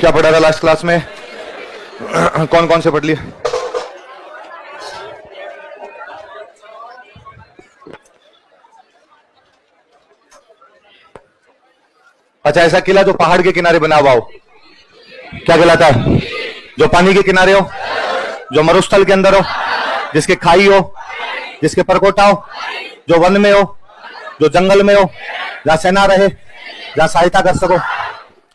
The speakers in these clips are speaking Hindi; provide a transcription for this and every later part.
क्या पढ़ा था लास्ट क्लास में? कौन कौन से पढ़ लिए? अच्छा, ऐसा किला जो पहाड़ के किनारे बना हुआ हो, क्या कहलाता है? जो पानी के किनारे हो, जो मरुस्थल के अंदर हो, जिसके खाई हो, जिसके परकोटा हो, जो वन में हो, जो जंगल में हो, जहां सेना रहे, जहां सहायता कर सको,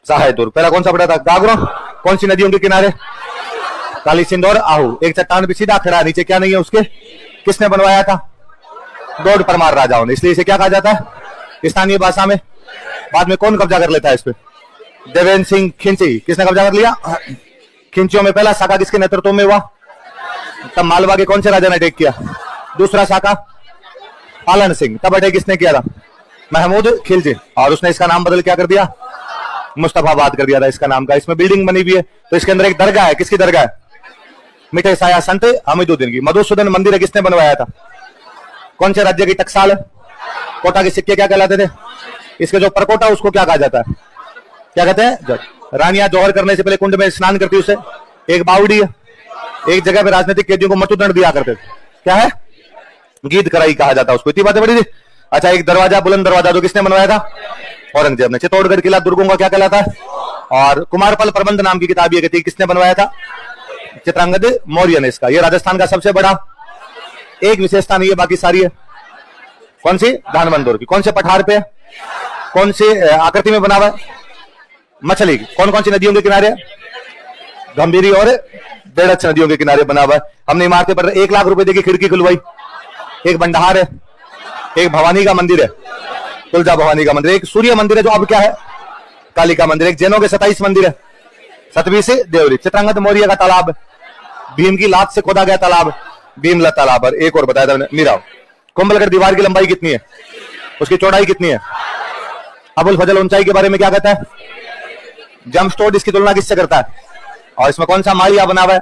सहायतुर। पहला कौन सा पढ़ा था? गागरो। कौन सी नदियों के किनारे? काली सिंध और आहू। एक चट्टान पे सीधा खड़ा, नीचे क्या नहीं है उसके? किसने बनवाया था? दौड़ परमार राजाओं ने, इसलिए इसे क्या कहा जाता है स्थानीय भाषा में? बाद में कौन कब्जा कर लेता है इस पे? देवेंद्र सिंह खिंची। किसने कब्जा कर लिया? खिंचियों में पहला शाखा किसके नेतृत्व में हुआ? तब मालवा के कौन से राजा ने अटैक किया? दूसरा शाखा पालन सिंह। तब अटैक किसने किया था? महमूद खिलजी। और उसने इसका नाम बदल क्या कर दिया? मुस्तफाबाद कर दिया था इसका नाम का। इसमें बिल्डिंग बनी हुई है, तो इसके अंदर एक दरगाह है। किसकी दरगाह है? मिठे साया संत हमीदुद्दीन की। मधुसूदन मंदिर है, किसने बनवाया था? कौन से राज्य की टकसाल है? कोटा के सिक्के क्या कहलाते थे? इसके जो परकोटा उसको क्या कहा जाता है? क्या कहते हैं? रानियां जौहर करने से पहले कुंड में स्नान करती, उसे एक बावड़ी है। एक जगह पे राजनीतिक कैदियों को मृत्युदंड दिया करते थे, क्या है? गीत कराई कहा जाता है उसको। इतनी बातें बड़ी थी। अच्छा, एक दरवाजा, बुलंद दरवाजा, जो किसने बनवाया था? औरंगजेब ने। चित्तौड़गढ़ किला दुर्गों का क्या कहलाता है? और कुमारपल प्रबंध नाम की किताब ये कहती है, किसने बनवाया था? चित्रांगद मौर्य ने इसका। ये राजस्थान का सबसे बड़ा, एक विशेषता नहीं है, बाकी सारी है। कौन सी? धानबंदोर की। कौन से पठार पे? कौन सी आकृति में बना हुआ? मछली। कौन कौन सी नदियों के किनारे? गंभीरी और बेड़च नदियों के किनारे बना हुआ है। हमने इमारतें पर 1 लाख रुपए देके खिड़की खुलवाई। एक भंडार है, एक भवानी का मंदिर है, तुलजा भवानी का मंदिर, एक सूर्य मंदिर है जो अब क्या है? काली का मंदिर। एक जैनों के 27 मंदिर है, 7वीं से देवरी। चित्रांगद मौर्य का तालाब, भीम की लात से खोदा गया तालाब, भीमला तालाब। और एक और बताया था मीरा। कुंभलगढ़ दीवार की लंबाई कितनी है? उसकी चौड़ाई कितनी है? अबुल फजल ऊंचाई के बारे में क्या कहता है? जमस्टोड। इसकी तुलना किससे करता है? और इसमें कौन सा मालिया बना हुआ है?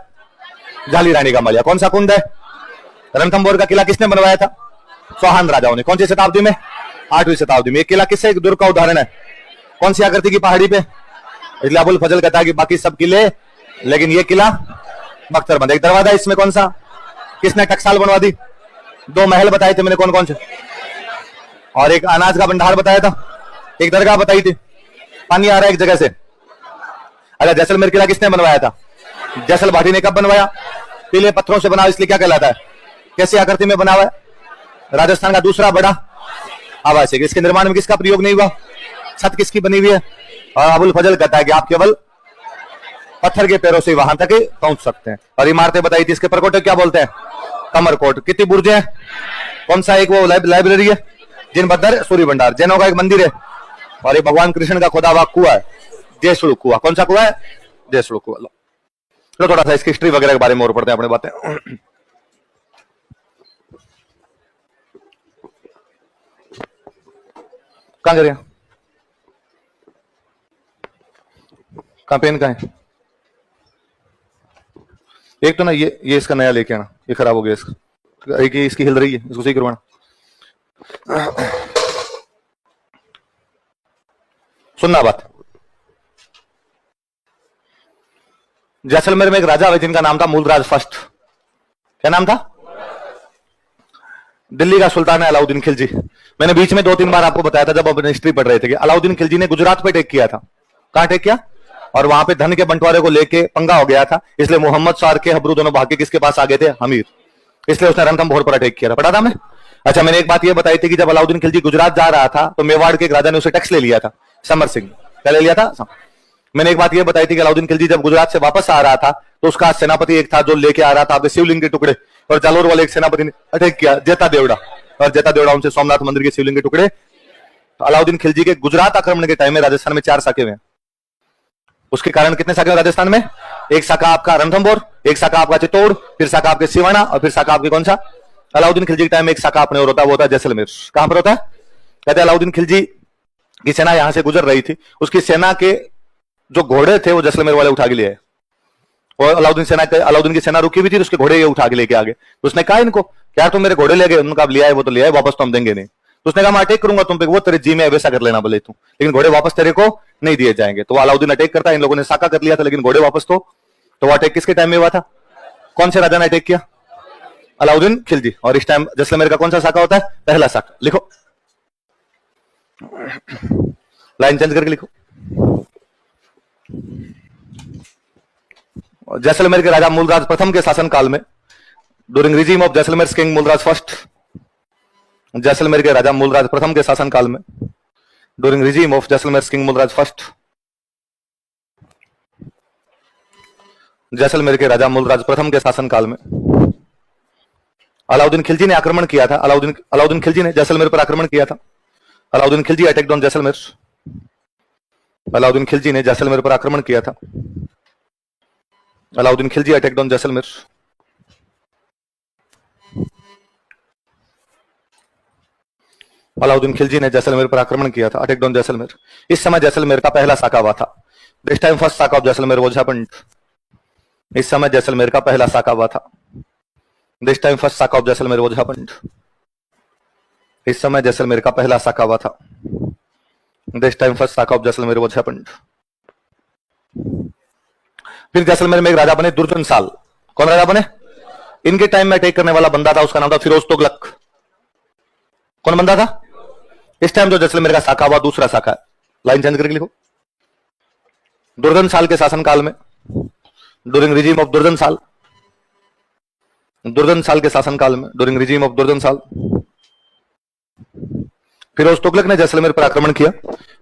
झाली रानी का मालिया। कौन सा कुंड है? रणथंभौर का किला किसने बनवाया था? चौहान राजाओं ने। कौन सी शताब्दी में? 8वीं शताब्दी में। एक किला किससे दुर्ग का उदाहरण है? कौन सी आकृति की पहाड़ी पे? इसलिए अबुल फजल कहता है कि बाकी सब किले, लेकिन ये किला बख्तरबंद। एक दरवाजा, इसमें कौन सा? किसने टकसाल बनवा दी? 2 महल बताए थे मैंने, कौन कौन से? और एक अनाज का भंडार बताया था, एक दरगाह बताई थी। पानी आ रहा है एक जगह से। अच्छा, जैसलमेर किला किसने बनवाया था? जैसल भाटी ने। कब बनवाया? पीले पत्थरों से बना, इसलिए क्या कहलाता है? कैसी आकृति में बना हुआ है? राजस्थान का दूसरा बड़ा आवासीय। इसके निर्माण में किसका प्रयोग नहीं हुआ? छत किसकी बनी हुई है? और अबुल फजल कहता है कि आप केवल पत्थर के पैरों से वहां तक पहुंच सकते हैं। और इमारतें बताई थी, इसके परकोटे क्या बोलते हैं? कमरकोट। कितनी बुर्जे हैं? कौन सा? एक वो लाइब्रेरी है, जिन बदर सूर्य भंडार। जैनों का एक मंदिर है, और एक भगवान कृष्ण का खुदा हुआ कुआ है, जयसुड़ कुआ। कौन सा कुआ है? जयसुड़ कुआ। चलो थोड़ा सा इसकी हिस्ट्री वगैरह के बारे में और पढ़ते हैं अपनी बातें। कहां जा रहे हैं? कहां पेन का है? एक तो ना ये इसका नया लेके आना, ये खराब हो गया इसका। एक इसकी हिल रही है, इसको सही करवाना। सुनना बात। जैसलमेर में एक राजा हुए जिनका नाम था मूलराज फर्स्ट। क्या नाम था? दिल्ली का सुल्तान है अलाउद्दीन खिलजी। मैंने बीच में 2-3 बार आपको बताया था जब अपने हिस्ट्री पढ़ रहे थे कि अलाउद्दीन खिलजी ने गुजरात पे अटैक किया था। कहां अटैक किया? और वहां पे धन के बंटवारे को लेके पंगा हो गया था, इसलिए मोहम्मद सार के हबरू दोनों भाग के किसके पास आ गए थे? हमीर। इसलिए उसने रणथंभौर पर अटैक किया था। पढ़ा था हमने? अच्छा, मैंने एक बात ये बताई थी कि जब अलाउद्दीन खिलजी गुजरात जा रहा था तो मेवाड़ के एक राजा ने उसे टैक्स ले लिया था, समर सिंह। क्या ले लिया था? मैंने एक बात ये बताई थी कि अलाउद्दीन खिलजी जब गुजरात से वापस आ रहा था तो उसका सेनापति एक था जो लेके आ रहा था अपने शिवलिंग के टुकड़े, और जालोर वाले एक सेनापति ने अटैक किया, जेता देवड़ा। और जेता देवड़ा उनसे सोमनाथ मंदिर के शिवलिंग के टुकड़े। तो अलाउद्दीन खिलजी के गुजरात आक्रमण के टाइम में राजस्थान में 4 शाखे हुए। उसके कारण कितने शाखे राजस्थान में? एक शाखा आपका रणथंभौर, एक शाखा आपका चित्तौड़, फिर शाखा आपके सिवाना, और फिर शाखा आपकी कौन सा? अलाउद्दीन खिलजी के टाइम में एक शाखा अपने और होता है, वो होता है जैसलमेर। कहां पर होता है? कहते हैं अलाउद्दीन खिलजी की सेना यहां से गुजर रही थी, उसकी सेना के जो घोड़े थे वो जैसलमेर वाले उठा के लिए आए। और अलाउद्दीन की सेना रुकी हुई थी, तो उसके घोड़े ये उठा के लेके आ गए। तो उसने कहा इनको, यार तुम मेरे घोड़े ले गए? उनका ले आए, वो तो ले आए, वापस तो हम देंगे नहीं। तो उसने कहा मैं अटैक करूंगा तुम पे, वो तेरे जी में है वैसा कर लेना बोले तू, लेकिन घोड़े वापस तेरे को नहीं दिए जाएंगे। तो अलाउद्दीन अटैक करता है, इन लोगों ने साका कर लिया था लेकिन घोड़े वापस तो वो अटैक किसके टाइम में हुआ था? कौन से राजा ने अटैक किया? अलाउद्दीन खिलजी। और इस टाइम जैसलमेर का कौन सा साका होता है? पहला साका। लिखो, लाइन चेंज करके लिखो। जैसलमेर के राजा मूलराज प्रथम के शासनकाल में, during regime of Jaisalmer king Mulraj first, Jaisalmer के राजा मूलराज प्रथम के शासनकाल में, during regime of Jaisalmer king Mulraj first, Jaisalmer के राजा मूलराज प्रथम के शासनकाल में अलाउद्दीन खिलजी ने आक्रमण किया था। अलाउद्दीन खिलजी ने जैसलमेर पर आक्रमण किया था। Alauddin Khilji attacked on Jaisalmer. अलाउद्दीन खिलजी ने जैसलमेर पर आक्रमण किया था। Alauddin Khilji attacked on Jaisalmer. अलाउद्दीन खिलजी ने जैसलमेर पर आक्रमण किया था, अटैक्ड ऑन जैसलमेर। इस समय जैसलमेर का पहला साका हुआ था। This time first Saka of Jaisalmer was happened. इस समय जैसलमेर का पहला साका हुआ था। This time first Saka of Jaisalmer was happened. इस समय जैसलमेर का पहला साका हुआ था। This time first Saka of Jaisalmer was happened. फिर जैसलमेर में एक राजा बने दुर्जनसाल। कौन राजा बने? इनके टाइम में अटैक करने वाला बंदा था, उसका नाम था फिरोज तुगलक। कौन बंदा था? इस टाइम जो जैसलमेर का साका हुआ दूसरा साका है। लाइन चेंज करके लिखो। दुर्जनसाल के शासनकाल में, during regime of Durjansal, Durjansal के शासनकाल में, during regime of Durjansal, Firoz Tughlaq ने जैसलमेर पर आक्रमण किया।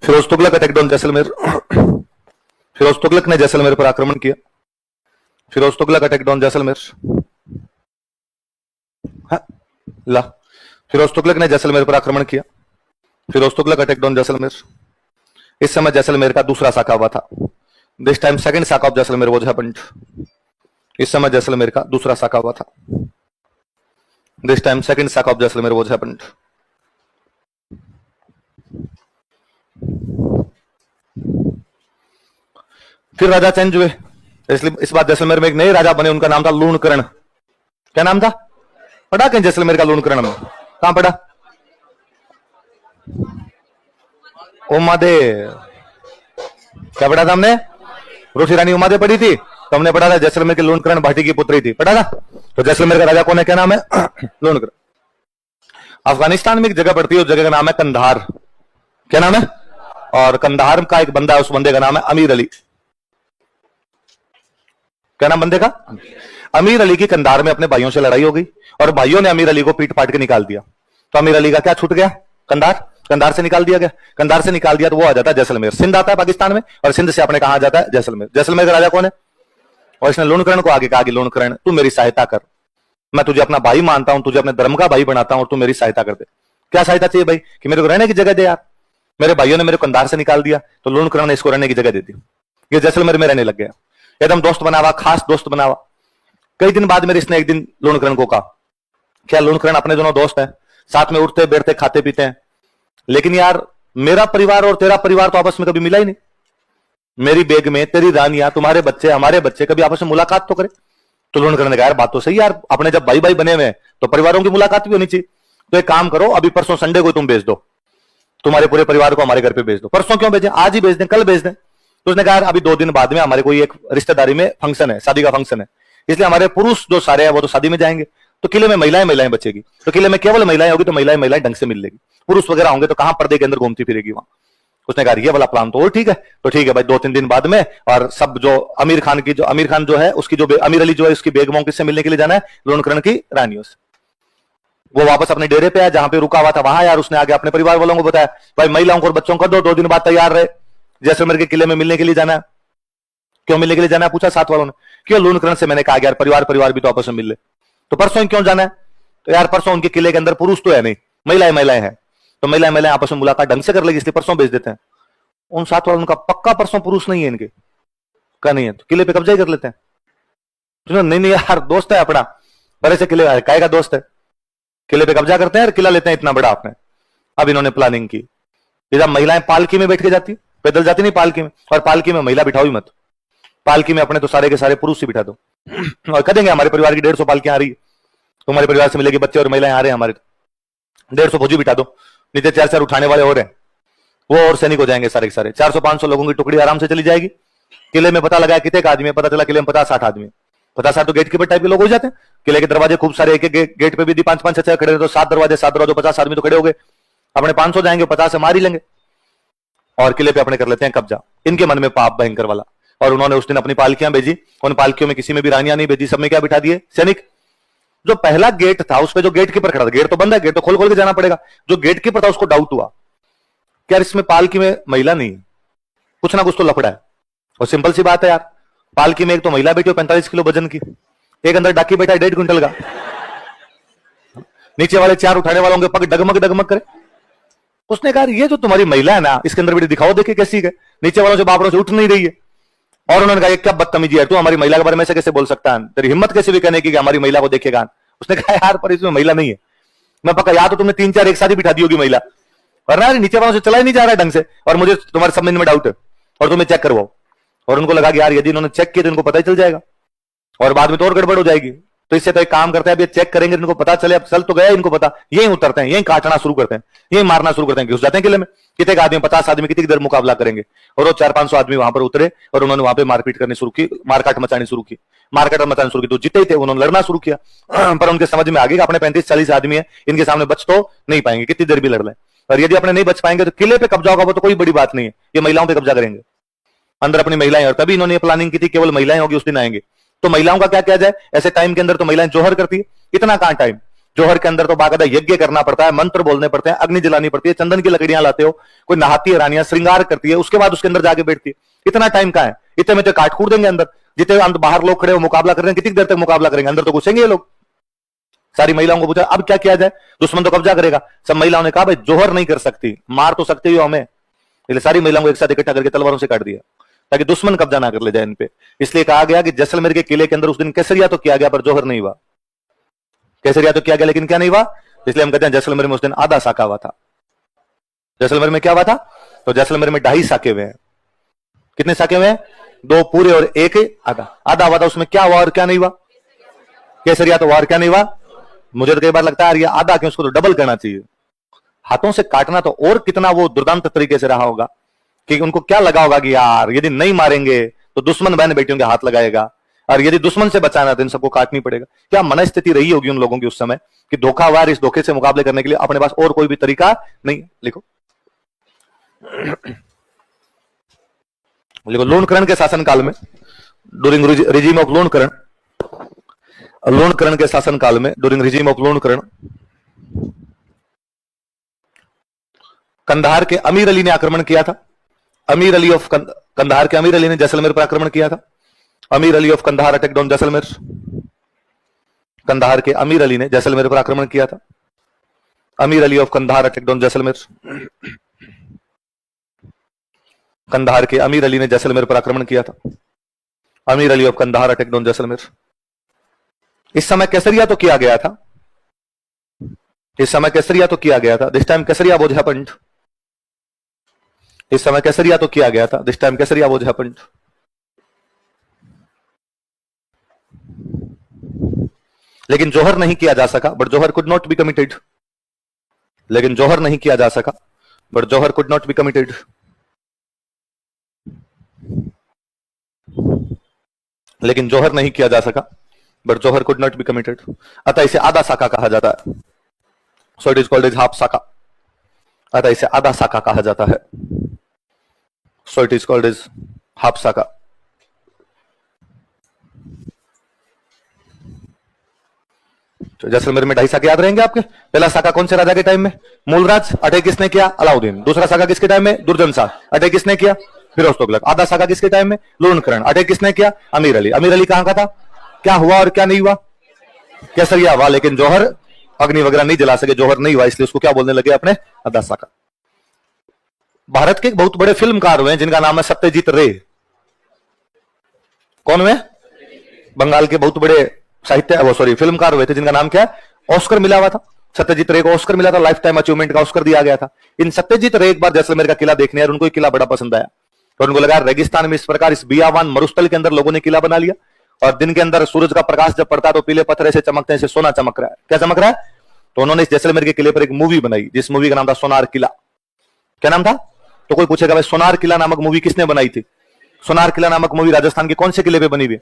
Firoz Tughlaq attacked on Jaisalmer. फिरोज तुगलक ने जैसलमेर पर आक्रमण किया। Firoz Tughlaq attacked on Jaisalmer. ला, फिरोज तुगलक ने जैसलमेर पर आक्रमण किया। Firoz Tughlaq attacked on Jaisalmer. इस समय जैसलमेर का दूसरा साका हुआ था। This time second saka of Jaisalmer was happened. इस समय जैसलमेर का दूसरा साका हुआ था। This time second saka of Jaisalmer was happened. फिर राजा चेंज हुए, इसलिए इस बार जैसलमेर में एक नए राजा बने, उनका नाम था लूणकरण। क्या नाम था? पढ़ा कहीं जैसलमेर का लूणकरण में? कहां पढ़ा? उमादे। क्या पढ़ा था हमने? ऋषि रानी उमादे पढ़ी थी, तो हमने पढ़ा था जैसलमेर के लूणकरण भाटी की पुत्री थी। पढ़ा था? तो जैसलमेर का राजा कौन है? क्या नाम है? लूणकरण। अफगानिस्तान में एक जगह पड़ती है, उस जगह का नाम है कंधार। क्या नाम है? और कंधार का एक बंदा है, उस बंदे का नाम है अमीर अली। क्या नाम बंदे का? अमीर अली की कंधार में अपने भाइयों से लड़ाई हो गई और भाइयों ने अमीर अली को पीट पाट के निकाल दिया। तो अमीर अली का क्या छूट गया? कंधार। कंधार से निकाल दिया गया। कंधार से निकाल दिया तो वो आ जाता है जैसलमेर। सिंध आता है पाकिस्तान में, और सिंध से अपने कहा जाता है जैसलमेर। जैसलमेर का राजा कौन है? और इसने लूणकरण को आगे कहा कि लूणकरण तू मेरी सहायता कर, मैं तुझे अपना भाई मानता हूं, तुझे अपने धर्म का भाई बनाता हूं, और तू मेरी सहायता कर दे। क्या सहायता चाहिए भाई? कि मेरे को रहने की जगह दे यार। मेरे भाइयों ने मेरे को कंधार से निकाल दिया, तो लूणकरण ने इसको रहने की जगह दे दी। ये जैसलमेर में रहने लग गया, एकदम दोस्त बनावा, खास दोस्त बनावा। कई दिन बाद मेरे इसने एक दिन लूणकरण को कहा, क्या लूणकरण अपने दोनों दोस्त हैं, साथ में उठते बैठते खाते पीते हैं, लेकिन यार मेरा परिवार और तेरा परिवार तो आपस में कभी मिला ही नहीं। मेरी बेग में तेरी रानियां, तुम्हारे बच्चे, हमारे बच्चे कभी आपस में मुलाकात तो करे। तो लूणकरण ने कहा यार बात तो सही यार, अपने जब भाई भाई बने हुए हैं तो परिवारों की मुलाकात भी होनी चाहिए। तो एक काम करो, अभी परसों संडे को तुम भेज दो, तुम्हारे पूरे परिवार को हमारे घर पे भेज दो। परसों क्यों भेजें? आज ही भेज दें, कल भेज दें। तो उसने कहा यार अभी 2 दिन बाद में हमारे कोई एक रिश्तेदारी में फंक्शन है, शादी का फंक्शन है, इसलिए हमारे पुरुष जो सारे हैं वो तो शादी में जाएंगे, तो किले में महिलाएं बचेगी। तो किले में केवल महिलाएं होगी, तो महिलाएं ढंग से मिल लेगी। पुरुष वगैरह होंगे तो कहां पर्दे के अंदर घूमती फिरेगी वहां। उसने कहा ये वाला प्लान तो और ठीक है। तो ठीक है भाई, 2-3 दिन बाद में, और सब जो आमिर खान जो है उसकी जो अमीर अली जो है उसकी बेगमों किससे मिलने के लिए जाना है? लूणकरण की रानियों से। वो वापस अपने डेरे पे आया जहां पे रुका हुआ था वहां यार। उसने आगे अपने परिवार वालों को बताया भाई महिलाओं को और बच्चों को 2 दिन बाद तैयार रहे, जैसलमेर के किले में मिलने के लिए जाना है। क्यों मिलने के लिए जाना है? पूछा साथ वालों ने। क्यों? लूणकरण से मैंने कहा यार परिवार भी तो आपस में मिल ले। तो परसों क्यों जाना है? तो यार परसों उनके किले के अंदर पुरुष तो है नहीं, महिलाएं हैं, तो महिलाएं आपस में मुलाकात ढंग से कर लेगी, इसलिए परसों भेज देते हैं। उन साथ वालों का पक्का परसों पुरुष नहीं है इनके का, नहीं है तो किले पे कब्जा ही कर लेते हैं। तो नहीं यार दोस्त है अपना, बड़े से किले काय का दोस्त है, किले पे कब्जा करते हैं और किला लेते हैं इतना बड़ा आपने। अब इन्होंने प्लानिंग की, जब महिलाएं पालकी में बैठ के जाती, पैदल जाती नहीं पालकी में, और पालकी में महिला बिठाओ ही मत, पालकी में अपने तो सारे के सारे पुरुष ही बिठा दो। और कह देंगे हमारे परिवार की 150 पालकियां आ रही है, तुम्हारे परिवार से मिलेगी, बच्चे और महिलाएं आ रहे हैं हमारे, 150 फौजी बिठा दो, नीचे 4-4 उठाने वाले और हैं, वो और सैनिक हो जाएंगे सारे के सारे। 400-500 लोगों की टुकड़ी आराम से चली जाएगी। किले में पता लगाया कितने आदमी है, पता चला किले में 50-60 आदमी है। 50-60 तो गेट कीपर टाइप के लोग हो जाते हैं। किले के दरवाजे खूब सारे, एक एक गेट पे भी 5-5 6 खड़े, तो 7 दरवाजे 50 आदमी तो खड़े हो गए। अपने 500 जाएंगे, 50 से मार ही लेंगे और किले पे अपने कर लेते हैं कब्जा। इनके मन में पाप भयंकर वाला। और उन्होंने उस दिन अपनी पालकियां भेजी, उन पालकियों में किसी में भी रानियां नहीं भेजी, सब में क्या बिठा दिए? सैनिक। जो पहला गेट था उस पे जो गेट कीपर खड़ा था, गेट तो बंद है, गेट तो खोल खोल के जाना पड़ेगा। जो गेट कीपर था उसको डाउट हुआ कि यार इसमें पालकी में महिला नहीं, कुछ ना कुछ तो लफड़ा है। और सिंपल सी बात है यार, पालकी में एक तो महिला बैठी हो 45 किलो वजन की, एक अंदर डाकी बैठा है 1.5 क्विंटल का, नीचे वाले 4 उठाने वालों के पग डगमग डगमग करे। उसने कहा ये जो तुम्हारी महिला है ना, इसके अंदर बेटी दिखाओ, देखे कैसी है, नीचे वालों से बाबरों से उठ नहीं रही है। और उन्होंने कहा क्या बदतमीजी है, तू हमारी महिला के बारे में से कैसे बोल सकता है, तेरी हिम्मत कैसे भी कहने की कि हमारी महिला को देखेगा। उसने कहा यार पर इसमें महिला नहीं है, मैं पक्का या तो तुमने 3-4 एक साथ ही बिठा दी होगी महिला, वरना नीचे वालों से चला ही नहीं जा रहा है ढंग से, और मुझे तुम्हारे संबंध में डाउट है और तुम्हें चेक करवाओ। और उनको लगा कि यार यदि इन्होंने चेक किया तो इनको पता ही चल जाएगा और बाद में तो और गड़बड़ हो जाएगी। तो इससे तो एक काम करते हैं, अब चेक करेंगे, इनको पता चले, अब चल तो गया इनको पता, यही उतरते हैं, यही काटना शुरू करते हैं, यही मारना शुरू करते हैं, घुस जाते हैं किले में। कितने आदमी, 50 आदमी कितनी देर मुकाबला करेंगे। और वो 400-500 आदमी वहां पर उतरे और उन्होंने वहां पे मारपीट करनी शुरू की, मारकाट मचानी शुरू की, मारकाट मचानी शुरू की। तो जीते ही थे, उन्होंने लड़ना शुरू किया, पर उनके समझ में आ गया अपने 35-40 आदमी है, इनके सामने बच तो नहीं पाएंगे, कितनी देर भी लड़ लें। और यदि अपने नहीं बच पाएंगे तो किले पे कब्जा होगा, वो तो कोई बड़ी बात नहीं है, ये महिलाओं पे कब्जा करेंगे, अंदर अपनी महिलाएं। और तभी इन्होंने प्लानिंग की थी केवल महिलाएं होगी उस दिन आएंगे। तो महिलाओं का क्या किया जाए, ऐसे टाइम के अंदर तो महिलाएं जोहर करती है, इतना कहां टाइम। जोहर के अंदर तो बाकायदा यज्ञ करना पड़ता है, मंत्र बोलने पड़ते हैं, अग्नि जलानी पड़ती है, चंदन की लकड़ियां लाते हो, कोई नहाती है रानियां, श्रृंगार करती है, उसके बाद उसके अंदर जाके बैठती है। इतना टाइम कहां है, इतने में तो काट कूट देंगे अंदर। जितने बाहर लोग खड़े हो मुकाबला कर रहे हैं, कितनी देर तक मुकाबला करेंगे, अंदर तो घुसेंगे ये लोग। सारी महिलाओं को पूछा अब क्या किया जाए, दुश्मन तो कब्जा करेगा। सब महिलाओं ने कहा भाई जोहर नहीं कर सकती, मार तो सकती हो हमें, इसलिए सारी महिलाओं को एक साथ इकट्ठा करके तलवारों से काट दिया ताकि दुश्मन कब्जा ना कर ले जाए इन पे। इसलिए कहा गया कि जैसलमेर के किले के अंदर उस दिन केसरिया तो किया गया पर जोहर नहीं हुआ। केसरिया तो किया गया लेकिन क्या नहीं हुआ, इसलिए हम कहते हैं जैसलमेर में उस दिन आधा साका हुआ था। जैसलमेर में क्या हुआ था, तो जैसलमेर में 2.5 साके हुए हैं। कितने साके हुए हैं, 2 पूरे और 1 आधा। आधा हुआ था, उसमें क्या हुआ और क्या नहीं हुआ, केसरिया तो हुआ और क्या नहीं हुआ। मुझे तो कई बार लगता है ये आधा क्यों, उसको तो डबल करना चाहिए। हाथों से काटना तो और कितना वो दुर्दांत तरीके से रहा होगा कि उनको क्या लगा होगा कि यार यदि नहीं मारेंगे तो दुश्मन बहन बेटियों के हाथ लगाएगा, और यदि दुश्मन से बचाना तो इन सबको काटनी पड़ेगा। क्या मनस्थिति रही होगी उन लोगों की उस समय कि धोखावार, इस धोखे से मुकाबले करने के लिए अपने पास और कोई भी तरीका नहीं। लिखो लिखो, लोणकरण के शासनकाल में, ड्यूरिंग रिजीम ऑफ लोणकरण, लोणकरण के शासनकाल में, ड्यूरिंग रिजीम ऑफ लोणकरण, कंधार के अमीर अली ने आक्रमण किया था। अमीर अली ऑफ कंधार के अमीर अली ने जैसलमेर पर आक्रमण किया था। Amir Ali of Kandahar attack down Jaisalmer. Kandahar के अमीर अली ने जैसलमेर पर आक्रमण किया था। Amir Ali of Kandahar attack down Jaisalmer. Kandahar के अमीर अली ने जैसलमेर पर आक्रमण किया था। Amir Ali of Kandahar attack down Jaisalmer. इस समय केसरिया तो किया गया था, इस समय केसरिया तो किया गया था, this time kesariya was happened. इस समय केसरिया तो किया गया था, this time kesariya was happened. लेकिन जोहर नहीं किया जा सका, but jauhar could not be committed. लेकिन जोहर नहीं किया जा सका, but jauhar could not be committed. लेकिन जोहर नहीं किया जा सका, but jauhar could not be committed. अतः इसे आधा साका कहा जाता है, so it is called as half साका। अतः इसे आधा साका कहा जाता है, so it is called as half saka. तो जैसलमेर में 2.5 साके याद रहेंगे आपके। पहला साका कौन से राजा के टाइम में, मूलराज। अटैक किसने किया, अलाउद्दीन। दूसरा साका किसके टाइम में, दुर्जन शाह। अटैक किसने किया, फिरोज तुगलक। आधा साका किसके टाइम में, लोणकरण। अटैक किसने किया, अमीर अली। अमीर अली कहां का था, क्या हुआ और क्या नहीं हुआ, केसरिया हुआ, लेकिन जौहर अग्नि वगैरह नहीं जला सके, जौहर नहीं हुआ, इसलिए उसको क्या बोलने लगे अपने, आधा साका। भारत के एक बहुत बड़े फिल्मकार हुए जिनका नाम है सत्यजीत रे। कौन हुए, बंगाल के बहुत बड़े साहित्य वो सॉरी फिल्मकार हुए थे जिनका नाम क्या है, ऑस्कर मिला हुआ था। सत्यजीत रे को ऑस्कर मिला था, लाइफ टाइम अचीवमेंट का ऑस्कर दिया गया था। इन सत्यजीत रे एक बार जैसलमेर का किला देखने, और उनको किला बड़ा पसंद आया, और उनको लगा रेगिस्तान में इस प्रकार इस बियावान मरुस्थल के अंदर लोगों ने किला बना लिया, और दिन के अंदर सूरज का प्रकाश जब पड़ता है तो पीले पत्थर ऐसे चमकते हैं, ऐसे सोना चमक रहा है। क्या चमक रहा है, तो उन्होंने इस जैसलमेर के किले पर एक मूवी बनाई, जिस मूवी का नाम था सोनार किला। क्या नाम था? तो कोई पूछेगा भाई सोनार किला नामक मूवी किसने बनाई थी? सोनार किला नामक मूवी राजस्थान के कौन से किले पे बनी हुई?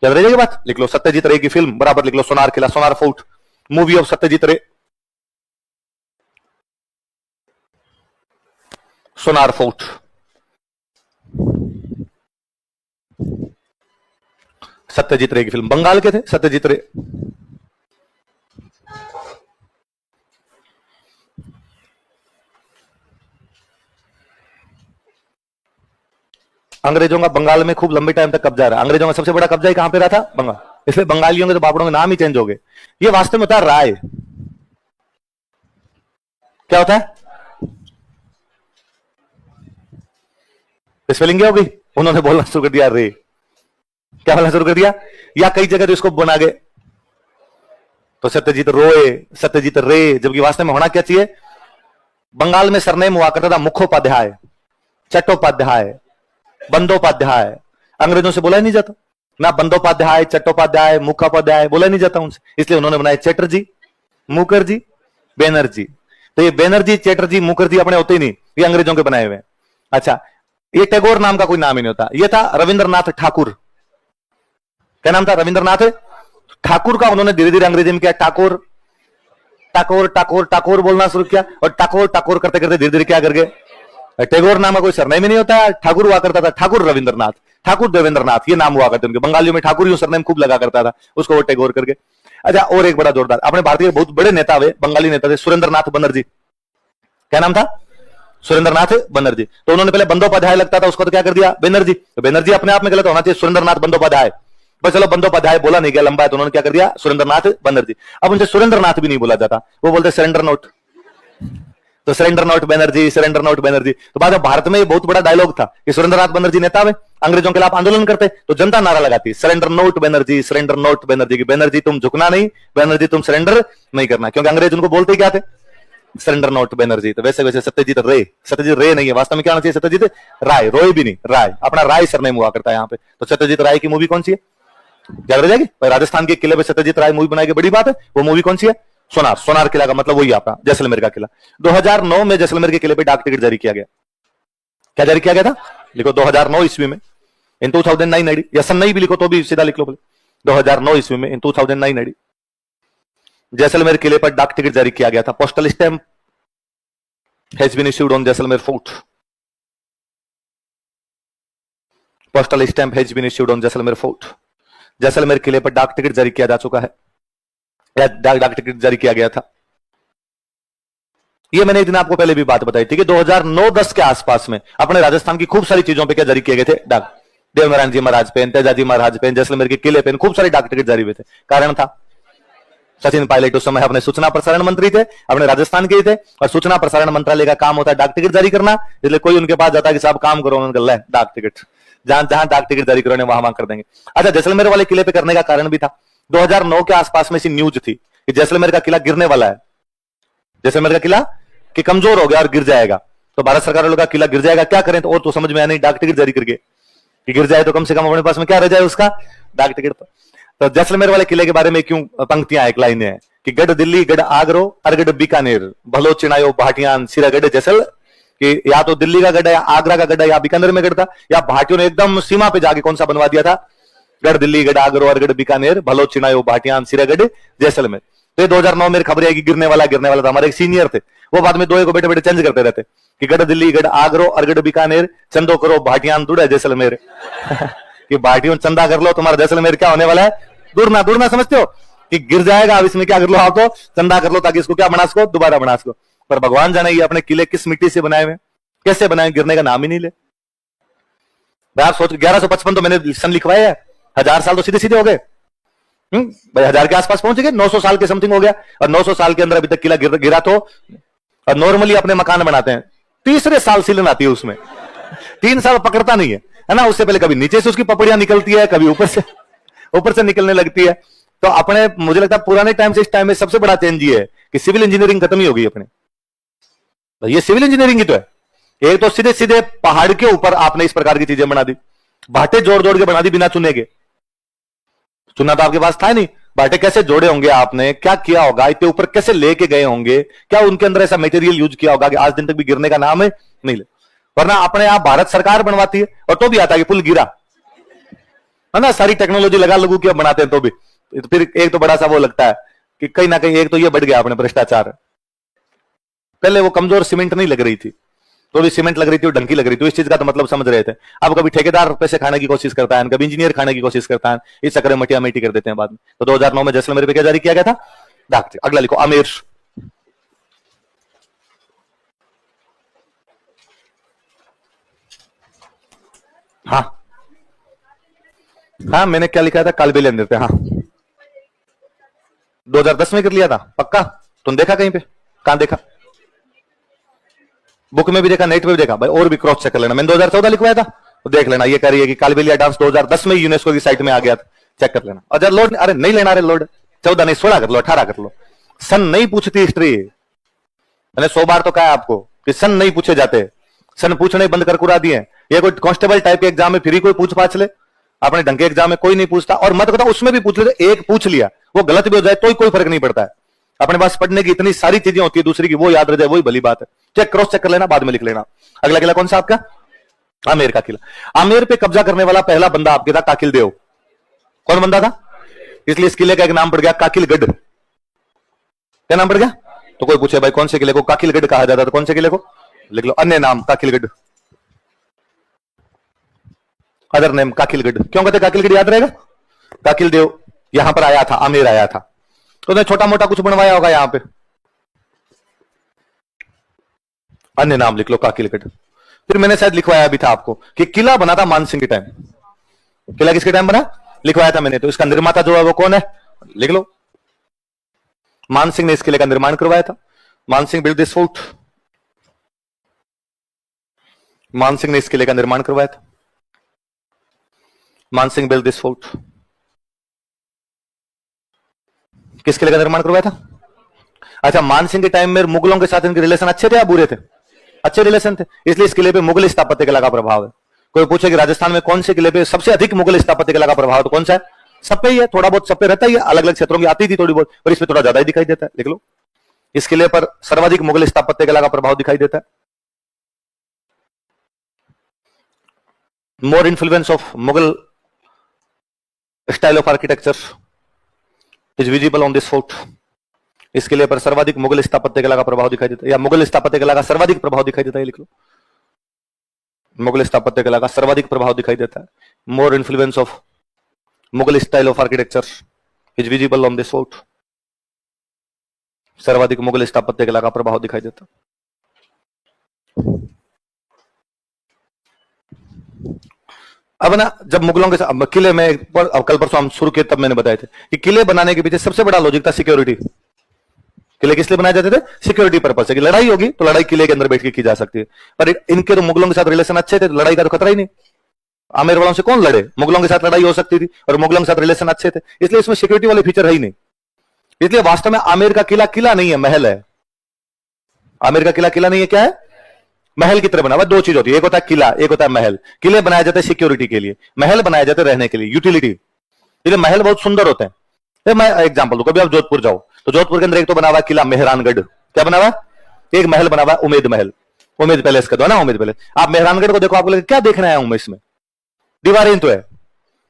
याद रहेगी बात? लिख लो सत्यजीत रे की फिल्म बराबर लिख लो सोनार किला, सोनार फोर्ट, मूवी ऑफ सत्यजीत रे, सोनार फोर्ट। सत्यजीत रे की फिल्म, बंगाल के थे सत्यजीत रे। अंग्रेजों का बंगाल में खूब लंबे टाइम तक कब्जा रहा। अंग्रेजों का सबसे बड़ा कब्जा ही कहां पे रहा था? बंगाल। इसलिए बंगालियों के तो बापड़ों के नाम ही चेंज हो गए। ये वास्तव में होता है राय। क्या होता है? स्पेलिंग क्या होगी? उन्होंने बोलना शुरू कर दिया रे। क्या बोलना शुरू कर दिया? या कई जगह तो इसको बना गए, तो सत्यजीत रोए, सत्यजीत रे, जबकि वास्तव में होना क्या चाहिए? बंगाल में सरनेम हुआ करता था मुखोपाध्याय, चट्टोपाध्याय, बंदोपाध्याय। अंग्रेजों से बोला ही नहीं जाता ना बंदोपाध्याय, चट्टोपाध्याय, मुखोपाध्याय, बोला नहीं जाता उनसे, इसलिए उन्होंने बनाए चैटर्जी, मुखर्जी, बैनर्जी। तो ये बैनर्जी, चैटर्जी, मुखर्जी अपने होते ही नहीं, ये अंग्रेजों के बनाए हुए। अच्छा, ये टैगोर नाम का कोई नाम ही नहीं होता। ये था रविंद्रनाथ ठाकुर। क्या नाम था? रविंद्रनाथ ठाकुर का उन्होंने धीरे धीरे अंग्रेजी में किया ठाकुर, टाकोर टाकोर टाकोर बोलना शुरू किया, और टाकोर टाकोर करते करते धीरे धीरे क्या कर गए? टैगोर नाम का कोई सरनेम ही नहीं होता है, ठाकुर हुआ करता था, ठाकुर रविंद्रनाथ, ठाकुर देवेंद्रनाथ, ये नाम हुआ करते उनके। बंगालियों में ठाकुर सरनेम खूब लगा करता था, उसको वो टैगोर करके। अच्छा, और एक बड़ा जोरदार अपने भारतीय बहुत बड़े नेता हुए, बंगाली नेता थे सुरेंद्रनाथ बनर्जी। क्या नाम था? सुरेंद्रनाथ बनर्जी। तो उन्होंने पहले बंदोपाध्याय लगता था, उसको तो क्या कर दिया? बैनर्जी। तो बैनर्जी अपने आप में गलत होना चाहिए, सुरेंद्रनाथ बंदोपाध्याय। बस चलो बंदोपाध्याय बोला नहीं गया, लंबा है, तो उन्होंने क्या कर दिया? सुरेंद्रनाथ बनर्जी। अब उनसे सुरेंद्रनाथ भी नहीं बोला जाता, वो बोलते सरेंडर नोट। तो surrender note Banerjee, surrender note Banerjee. तो बाद में भारत में ये बहुत बड़ा डायलॉग था कि सुरेंद्रनाथ बनर्जी नेता में अंग्रेजों के खिलाफ आंदोलन करते, तो जनता नारा लगाती surrender note Banerjee, surrender note Banerjee, की बनर्जी तुम झुकना नहीं, बनर्जी तुम सरेंडर नहीं करना, क्योंकि अंग्रेज उनको बोलते क्या थे? Surrender note Banerjee. तो वैसे वैसे सत्यजीत रे, सत्यजीत रे नहीं है, वास्तव में क्या होना चाहिए? सत्यजीत राय, रोय भी नहीं, राय, अपना राय सरनेम हुआ करता है यहाँ पे। तो सत्यजीत राय की मूवी कौन सी है? याद रह जाएगी? राजस्थान के किले पे सत्यजीत राय मूवी बनाई गई, बड़ी बात है। वो मूवी कौन सी है? सोनार। सोनार किला का मतलब वही आपका जैसलमेर का किला। 2009 में जैसलमेर के किले पे डाक टिकट जारी किया गया। क्या जारी किया गया था? लिखो 2009 ईस्वी में, इन 2009 एडी, या सन नहीं भी लिखो तो भी सीधा लिख लो बोले। 2009 ईस्वी में, इन 2009 एडी, जैसलमेर किले पर डाक टिकट जारी किया गया था। Postal stamp has been issued on Jaisalmer fort. Postal stamp has been issued on Jaisalmer fort. Jaisalmer किले पर डाक टिकट जारी किया जा चुका है, डाक टिकट जारी किया गया था। ये मैंने एक दिन आपको पहले भी बात बताई थी कि 2009-10 के आसपास में अपने राजस्थान की खूब सारी चीजों पे क्या जारी किए गए थे? डाक। देवनारायण जी महाराज पेन, तेजाजी महाराज पेन, जैसलमेर के किले पेन, खूब सारे डाक टिकट जारी हुए थे। कारण था सचिन पायलट उस समय अपने सूचना प्रसारण मंत्री थे, अपने राजस्थान के ही थे, और सूचना प्रसारण मंत्रालय का काम होता है डाक टिकट जारी करना। इसलिए कोई उनके पास जाता है कि साहब काम करो, उन्होंने कहा डाक टिकट, जहां जहां डाक टिकट जारी करोगे वहां कर देंगे। अच्छा, जैसलमेर वाले किले पे करने का कारण भी था, 2009 के आसपास में ऐसी न्यूज थी कि जैसलमेर का किला गिरने वाला है, जैसलमेर का किला कि कमजोर हो गया और गिर जाएगा। तो भारत सरकार वालों का किला गिर जाएगा, क्या करें? तो और तो समझ में आया नहीं, डाक टिकट जारी करके कि गिर जाए तो कम से कम अपने पास में क्या रह जाए उसका? डाक टिकट। तो जैसलमेर वाले किले के बारे में क्यों पंक्तियां, एक लाइन है कि गढ़ दिल्ली, गढ़ आगरो, अरगढ़ बीकानेर, भलो चिनायो भाटियान, सिरागढ़ जैसल। कि या तो दिल्ली का गढ़ है, या आगरा का गढ़ है, या बीकानेर में गढ़ था, या भाटियों ने एकदम सीमा पे जाके कौन सा बनवा दिया था? गढ़ दिल्ली, गढ़ आगरो, अरगढ़ बीकानेर, भलो चिनायो भाटियान, सिरागढ़ जैसलमेर। तो 2009 में खबर है कि गिरने वाला था। हमारे एक सीनियर थे, वो बाद में दो को बेटे बेटे चेंज करते रहते कि गढ़ दिल्ली, गढ़ आगरो, अरगढ़ बीकानेर, चंदो करो भाटियान दूर है जैसलमेर। कि भाटियों चंदा कर लो, तुम्हारा जैसलमेर क्या होने वाला है? दूरना समझते हो कि गिर जाएगा। अब इसमें क्या कर लो आप? तो चंदा कर लो ताकि इसको क्या बना सको? दोबारा बना सको। पर भगवान जाने ये अपने किले किस मिट्टी से बनाए हुए, कैसे बनाए, गिरने का नाम ही नहीं ले। आप सोच, 1155 तो मैंने सन लिखवाया है, 1000 साल तो सीधे सीधे हो गए। भाई 1000 के आसपास पहुंच गए, 900 साल के समथिंग हो गया, और 900 साल के अंदर अभी तक किला गिरा तो। और नॉर्मली अपने मकान बनाते हैं, तीसरे साल सीलन आती है उसमें, 3 साल पकड़ता नहीं है ना। उससे पहले कभी नीचे से उसकी पपड़ियां निकलती है, कभी ऊपर से निकलने लगती है। तो अपने, मुझे लगता है पुराने टाइम से इस टाइम में सबसे बड़ा चेंज ये है कि सिविल इंजीनियरिंग खत्म ही हो गई अपने। ये सिविल इंजीनियरिंग ही तो है। एक तो सीधे सीधे पहाड़ के ऊपर आपने इस प्रकार की चीजें बना दी, भाटे जोड़ जोड़ के बना दी बिना चुने के। चुना तो आपके पास था नहीं, बाटे कैसे जोड़े होंगे आपने, क्या किया होगा, इतने ऊपर कैसे लेके गए होंगे, क्या उनके अंदर ऐसा मटेरियल यूज किया होगा कि आज दिन तक भी गिरने का नाम है नहीं ले। वरना अपने आप भारत सरकार बनवाती है और तो भी आता है कि पुल गिरा, है ना, सारी टेक्नोलॉजी लगा लगू के बनाते हैं तो भी। तो फिर एक तो बड़ा सा वो लगता है कि कहीं ना कहीं एक तो ये बढ़ गया अपने भ्रष्टाचार। पहले वो कमजोर सीमेंट नहीं लग रही थी, तो भी सीमेंट लग रही थी और ढंकी लग रही थी, इस चीज का तो मतलब समझ रहे थे। अब कभी ठेकेदार पैसे खाने की कोशिश करता है, कभी इंजीनियर खाने की कोशिश करता है, इस चक्कर में मटिया मिट्टी कर देते हैं बाद में। तो 2009 में जैसलमेर पे क्या जारी किया गया था, डाक। अगला लिखो, आमेर। हाँ हाँ, मैंने क्या लिखा था, कालबेलियन देते। हाँ 2010 में कर लिया था पक्का, तुम देखा कहीं पे, कहां देखा, बुक में भी देखा, नेट पे भी देखा भाई, और भी क्रॉस चेक कर लेना। मैंने 2014 लिखवाया था, तो देख लेना, ये कह रही है कि कालबेलिया डांस 2010 में यूनेस्को की साइट में आ गया था, चेक कर लेना। और जब लोड, अरे नहीं लेना, अरे लोड 14 नहीं 16 कर लो, 18 कर लो, सन नहीं पूछती हिस्ट्री। मैंने 100 बार तो कहा आपको कि सन नहीं पूछे जाते, सन पूछने बंद कर कुरा दिए। ये कोई कांस्टेबल टाइप के एग्जाम में फ्री कोई पूछ पाछ ले, अपने ढंग के एग्जाम में कोई नहीं पूछता। और मत बताओ उसमें भी पूछ ले, एक पूछ लिया वो गलत भी हो जाए तो कोई फर्क नहीं पड़ता है। अपने पास पढ़ने की इतनी सारी चीजें होती है, दूसरी की वो याद रह जाए वही भली बात है। चेक क्रॉस चेक कर लेना, बाद में लिख लेना। अगला किला कौन सा आपका, आमेर का किला। आमेर पे कब्जा करने वाला पहला बंदा आपके था काकिल देव। कौन बंदा था, इसलिए इस किले का एक नाम पड़ गया काकिलगढ़। क्या नाम पड़ गया, तो कोई पूछे भाई कौन से किले को काकिलगढ़ कहा जाता था, कौन से किले को, लिख लो अन्य नाम काकिलगढ़, अदर नेम काकिलगढ़। क्यों कहते काकिलगढ़, याद रहेगा, काकिल देव यहां पर आया था, आमेर आया था, तो उसने छोटा मोटा कुछ बनवाया होगा यहां पे, अन्य नाम लिख लो काकिलगढ़। फिर मैंने शायद लिखवाया भी था आपको कि किला बना था मानसिंह के टाइम। किला किसके टाइम बना, लिखवाया था मैंने, तो इसका निर्माता जो है वो कौन है, लिख लो, मानसिंह ने इस किले का निर्माण करवाया था। Mansingh build this fort, Mansingh ने इस किले का निर्माण करवाया था, मानसिंह बिल्ड दिस फोर्ट। किस किले का निर्माण करवाया था, अच्छा मानसिंह के टाइम में मुगलों के साथ इनके रिलेशन अच्छे थे या बुरे थे, अच्छे रिलेशन थे, इसलिए इस किले पे मुगल स्थापत्य कला का प्रभाव है। कोई पूछे कि राजस्थान में कौन से किले पे सबसे अधिक मुगल स्थापत्य कला का प्रभाव, तो कौन सा है, सब पे ही है, थोड़ा बहुत सब पे रहता ही है, अलग अलग क्षेत्रों में आती थी थोड़ी बहुत, पर इसमें थोड़ा ज्यादा ही दिखाई देता है। लिख लो, इस किले पर सर्वाधिक मुगल स्थापत्य कला का प्रभाव दिखाई देता है। मोर influence of Mughal style of architecture is visible on this fort. इस किले पर सर्वाधिक मुगल स्थापत्य कला का प्रभाव दिखाई देता है, या मुगल स्थापत्य कला का सर्वाधिक प्रभाव दिखाई देता है, लिख लो, मुगल स्थापत्य कला का सर्वाधिक प्रभाव दिखाई देता है। मोर influence of Mughal style of architecture is visible on this fort. सर्वाधिक मुगल स्थापत्य कला का प्रभाव दिखाई देता। अब ना जब मुगलों के साथ किले में कल परसों हम शुरू किए तब मैंने बताए थे कि किले बनाने के पीछे सबसे बड़ा लॉजिक था सिक्योरिटी। किले किस लिए बनाए जाते थे, सिक्योरिटी पर्पज से, कि लड़ाई होगी तो लड़ाई किले के अंदर बैठ के की जा सकती है। पर इनके तो मुगलों के साथ रिलेशन अच्छे थे, तो लड़ाई का तो खतरा ही नहीं। आमेर वालों से कौन लड़े, मुगलों के साथ लड़ाई हो सकती थी और मुगलों के साथ रिलेशन अच्छे थे, इसलिए इसमें सिक्योरिटी वाले फीचर है ही नहीं। इसलिए वास्तव में आमेर का किला किला नहीं है, महल है। आमेर का किला किला नहीं है, क्या है, महल की तरह बना हुआ। दो चीज होती है, एक होता है किला, एक होता है महल। किले बनाए जाते हैं सिक्योरिटी के लिए, महल बनाए जाते हैं रहने के लिए, यूटिलिटी। इसलिए महल बहुत सुंदर होते हैं। मैं एग्जांपल दूं, कभी आप जोधपुर जाओ तो जोधपुर के अंदर एक तो बना हुआ किला मेहरानगढ़, क्या बना हुआ, एक महल बना हुआ उमेद महल, उमेद पैलेस का दो ना, उमेद पैलेस। आप मेहरानगढ़ को देखो, आपको लगे क्या देखना आया हूं मैं इसमें, दीवारें तो है,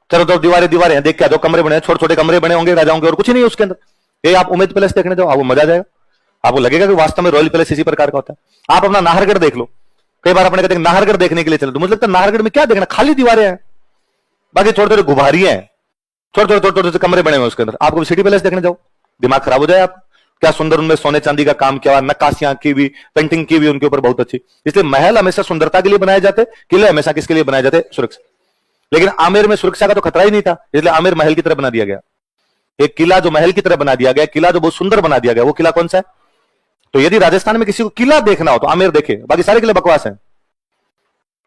चलो तो दीवारें दीवारें हैं, देख के दो कमरे बने, छोटे छोटे कमरे बने होंगे राजाओं के, और कुछ नहीं है उसके अंदर। ये आप उमेद पैलेस देखने जाओ, आपको मजा आ जाएगा, आपको लगेगा कि वास्तव में रॉयल पैलेस इसी प्रकार का होता है। आप अपना नाहरगढ़ देख लो, कई बार अपने कहते हैं नाहरगढ़ देखने के लिए चलो, तो मुझे लगता है नाहरगढ़ में क्या देखना, खाली दीवारें हैं, बाकी थोड़े थोड़े गुब्बारियां हैं, छोटे छोटे छोटे कमरे बने हुए उसके अंदर। आपको सिटी पैलेस देखने जाओ, दिमाग खराब हो जाए आप, क्या सुंदर उनमें सोने चांदी का काम किया हुआ, नक्काशियां की भी, पेंटिंग की भी उनके ऊपर बहुत अच्छी। इसलिए महल हमेशा सुंदरता के लिए बनाए जाते, किले हमेशा किसके लिए बनाए जाते, सुरक्षा। लेकिन आमेर में सुरक्षा का तो खतरा ही नहीं था, इसलिए आमेर महल की तरह बना दिया गया। एक किला जो महल की तरह बना दिया गया, किला जो बहुत सुंदर बना दिया गया, वो किला कौन सा है। तो यदि राजस्थान में किसी को किला देखना हो तो आमेर देखे, बाकी सारे किले बकवास हैं,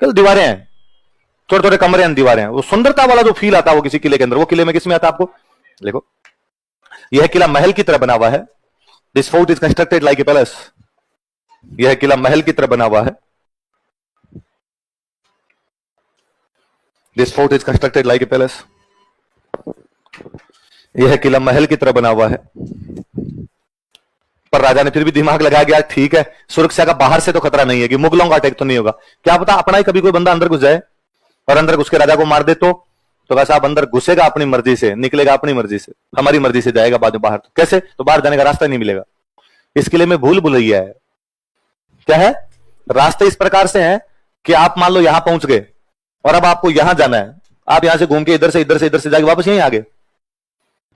कल दीवारें हैं, छोटे छोटे कमरे हैं, दीवारें हैं। वो सुंदरता वाला जो फील आता है वो किसी किले के अंदर, वो किले में किसमें आता है आपको, देखो यह किला महल की तरह बना हुआ है। This fort is constructed like a palace. यह किला महल की तरह बना हुआ है। This fort is constructed like a palace. यह किला महल की तरह बना हुआ है, पर राजा ने फिर भी दिमाग लगाया गया, ठीक है सुरक्षा का बाहर से तो खतरा नहीं है कि मुगलों का अटैक तो नहीं होगा, क्या पता अपना ही कभी कोई बंदा अंदर घुस जाए और अंदर घुस के राजा को मार दे तो वैसा आप अंदर घुसेगा अपनी मर्जी से, निकलेगा अपनी मर्जी से, हमारी मर्जी से जाएगा बाद में बाहर, तो कैसे, तो बाहर जाने का रास्ता नहीं मिलेगा। इस किले में भूल भुलैया है, क्या है, रास्ते इस प्रकार से हैं कि आप मान लो यहां पहुंच गए और अब आपको यहां जाना है, आप यहां से घूम के इधर से जाके वापस यहीं आगे,